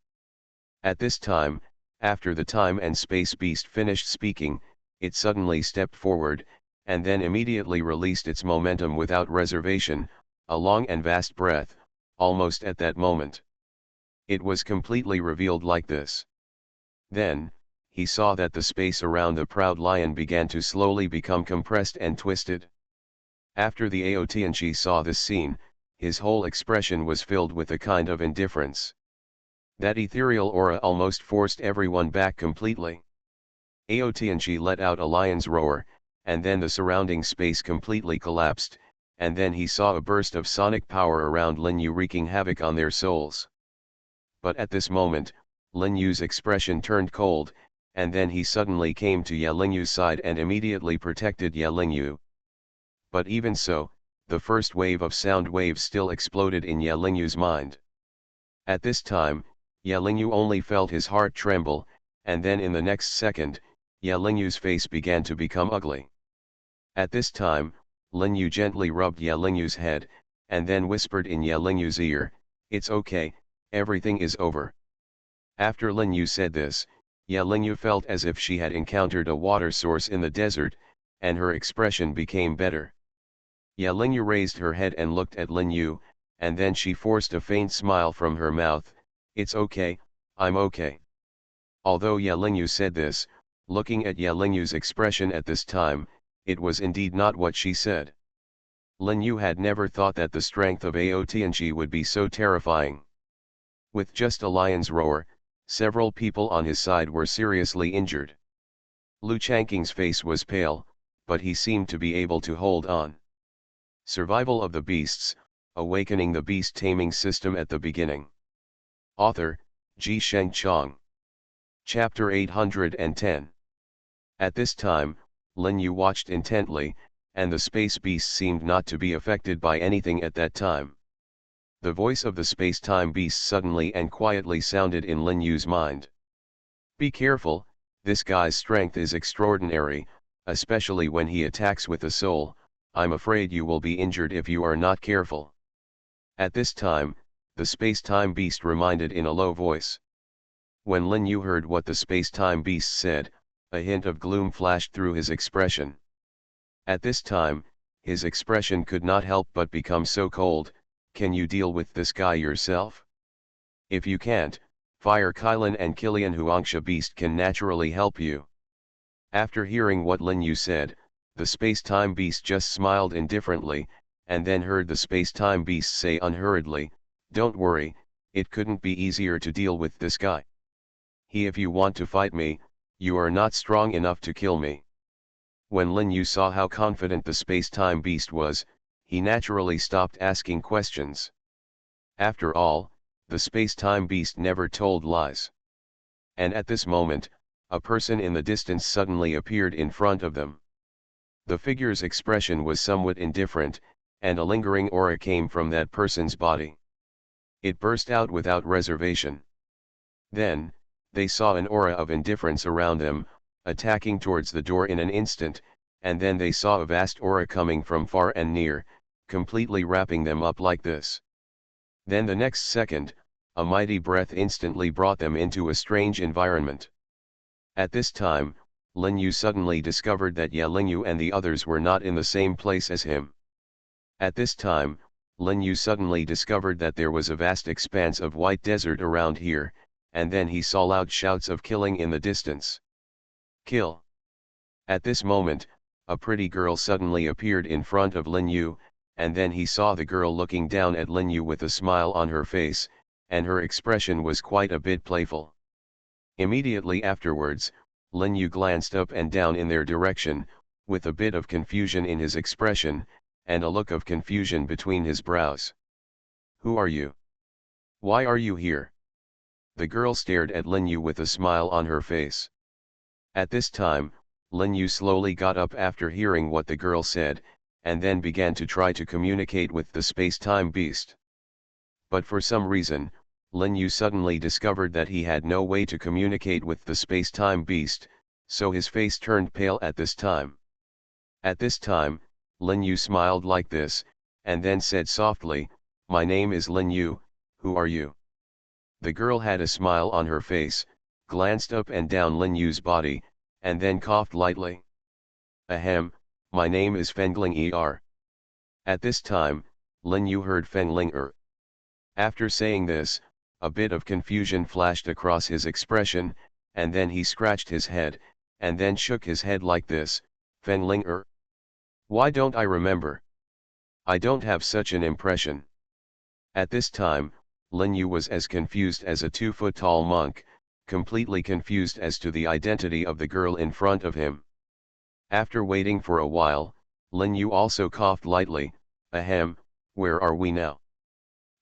At this time, after the time and space beast finished speaking, it suddenly stepped forward, and then immediately released its momentum without reservation, a long and vast breath, almost at that moment. It was completely revealed like this. Then, he saw that the space around the proud lion began to slowly become compressed and twisted. After the Aotianchi saw this scene, his whole expression was filled with a kind of indifference. That ethereal aura almost forced everyone back completely. Aotianchi let out a lion's roar, and then the surrounding space completely collapsed, and then he saw a burst of sonic power around Lin Yu wreaking havoc on their souls. But at this moment, Lin Yu's expression turned cold, and then he suddenly came to Lin Yu's side and immediately protected Lin Yu. But even so, the first wave of sound waves still exploded in Lin Yu's mind. At this time, Lin Yu only felt his heart tremble, and then in the next second, Lin Yu's face began to become ugly. At this time, Lin Yu gently rubbed Lin Yu's head, and then whispered in Lin Yu's ear, "It's okay, everything is over." After Lin Yu said this, Lin Yu felt as if she had encountered a water source in the desert, and her expression became better. Lin Yu raised her head and looked at Lin Yu, and then she forced a faint smile from her mouth, "It's okay, I'm okay." Although Lin Yu said this, looking at Lin Yu's expression at this time, it was indeed not what she said. Lin Yu had never thought that the strength of Aotianchi would be so terrifying. With just a lion's roar, several people on his side were seriously injured. Lu Changqing's face was pale, but he seemed to be able to hold on. Survival of the Beasts, Awakening the Beast Taming System at the beginning. Author, Ji Sheng Chong. Chapter 810. At this time, Lin Yu watched intently, and the space beast seemed not to be affected by anything at that time. The voice of the space-time beast suddenly and quietly sounded in Lin Yu's mind. Be careful, this guy's strength is extraordinary, especially when he attacks with a soul. I'm afraid you will be injured if you are not careful. At this time, the space-time beast reminded in a low voice. When Lin Yu heard what the space-time beast said, a hint of gloom flashed through his expression. At this time, his expression could not help but become so cold. Can you deal with this guy yourself? If you can't, Fire Kylan and Kilian Huangsha Beast can naturally help you. After hearing what Lin Yu said, the space-time beast just smiled indifferently, and then heard the space-time beast say unhurriedly, "Don't worry, it couldn't be easier to deal with this guy. If you want to fight me, you are not strong enough to kill me." When Lin Yu saw how confident the space-time beast was, he naturally stopped asking questions. After all, the space-time beast never told lies. And at this moment, a person in the distance suddenly appeared in front of them. The figure's expression was somewhat indifferent, and a lingering aura came from that person's body. It burst out without reservation. Then, they saw an aura of indifference around them, attacking towards the door in an instant, and then they saw a vast aura coming from far and near, completely wrapping them up like this. Then the next second, a mighty breath instantly brought them into a strange environment. At this time, Lin Yu suddenly discovered that Ye Lingyu and the others were not in the same place as him. At this time, Lin Yu suddenly discovered that there was a vast expanse of white desert around here, and then he saw loud shouts of killing in the distance. Kill! At this moment, a pretty girl suddenly appeared in front of Lin Yu, and then he saw the girl looking down at Lin Yu with a smile on her face, and her expression was quite a bit playful. Immediately afterwards, Lin Yu glanced up and down in their direction, with a bit of confusion in his expression, and a look of confusion between his brows. Who are you? Why are you here? The girl stared at Lin Yu with a smile on her face. At this time, Lin Yu slowly got up after hearing what the girl said, and then began to try to communicate with the space-time beast. But for some reason, Lin Yu suddenly discovered that he had no way to communicate with the space-time beast, so his face turned pale at this time. At this time, Lin Yu smiled like this, and then said softly, "My name is Lin Yu, who are you?" The girl had a smile on her face, glanced up and down Lin Yu's body, and then coughed lightly. "Ahem, my name is Fengling Er." At this time, Lin Yu heard Fengling Er. After saying this, a bit of confusion flashed across his expression, and then he scratched his head, and then shook his head like this, "Fengling Er? Why don't I remember? I don't have such an impression." At this time, Lin Yu was as confused as a 2-foot-tall monk, completely confused as to the identity of the girl in front of him. After waiting for a while, Lin Yu also coughed lightly, "Ahem, where are we now?"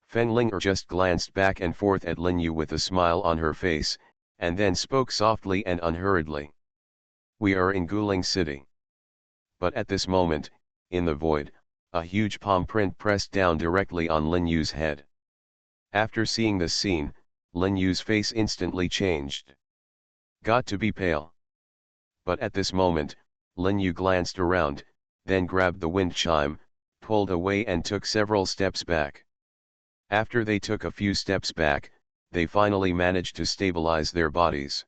Fengling Er just glanced back and forth at Lin Yu with a smile on her face, and then spoke softly and unhurriedly. "We are in Guling City." But at this moment, in the void, a huge palm print pressed down directly on Lin Yu's head. After seeing this scene, Lin Yu's face instantly changed. Got to be pale. But at this moment, Lin Yu glanced around, then grabbed the wind chime, pulled away and took several steps back. After they took a few steps back, they finally managed to stabilize their bodies.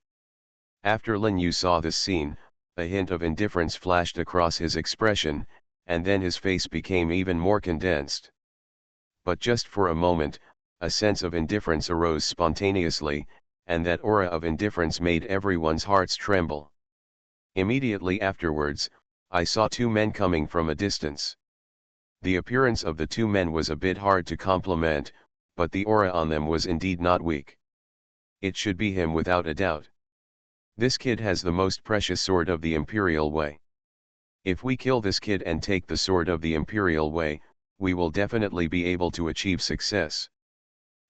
After Lin Yu saw this scene, a hint of indifference flashed across his expression, and then his face became even more condensed. But just for a moment, a sense of indifference arose spontaneously, and that aura of indifference made everyone's hearts tremble. Immediately afterwards, I saw two men coming from a distance. The appearance of the two men was a bit hard to compliment, but the aura on them was indeed not weak. It should be him without a doubt. This kid has the most precious sword of the Imperial Way. If we kill this kid and take the sword of the Imperial Way, we will definitely be able to achieve success.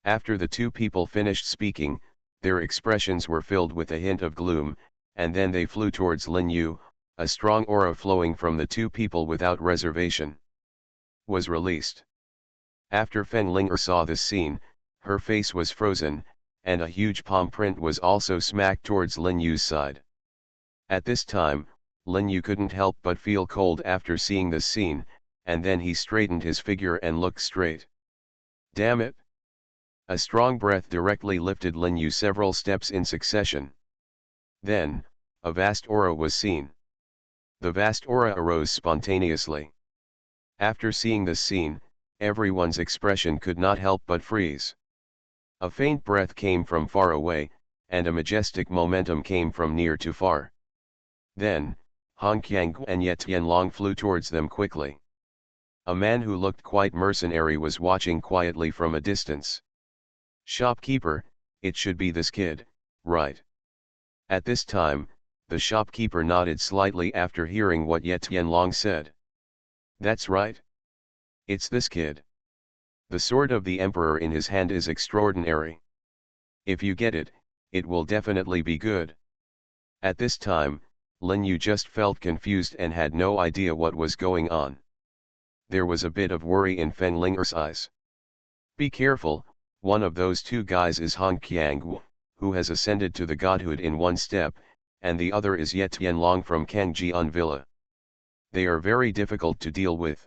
After the two people finished speaking, Their expressions were filled with a hint of gloom, and then they flew towards Lin Yu, a strong aura flowing from the two people without reservation. Was released. After Feng Linger saw this scene, her face was frozen, and a huge palm print was also smacked towards Lin Yu's side. At this time, Lin Yu couldn't help but feel cold after seeing this scene, and then he straightened his figure and looked straight. Damn it! A strong breath directly lifted Lin Yu several steps in succession. Then, a vast aura was seen. The vast aura arose spontaneously. After seeing this scene, everyone's expression could not help but freeze. A faint breath came from far away, and a majestic momentum came from near to far. Then, Hong Qiang and Ye Tianlong flew towards them quickly. A man who looked quite mercenary was watching quietly from a distance. Shopkeeper, it should be this kid, right? At this time, the shopkeeper nodded slightly after hearing what Ye Tianlong said. That's right. It's this kid. The sword of the emperor in his hand is extraordinary. If you get it, it will definitely be good. At this time, Lin Yu just felt confused and had no idea what was going on. There was a bit of worry in Feng Linger's eyes. Be careful, one of those two guys is Hong Qiang, who has ascended to the godhood in one step, and the other is Ye Tianlong from Kangjian Villa. They are very difficult to deal with.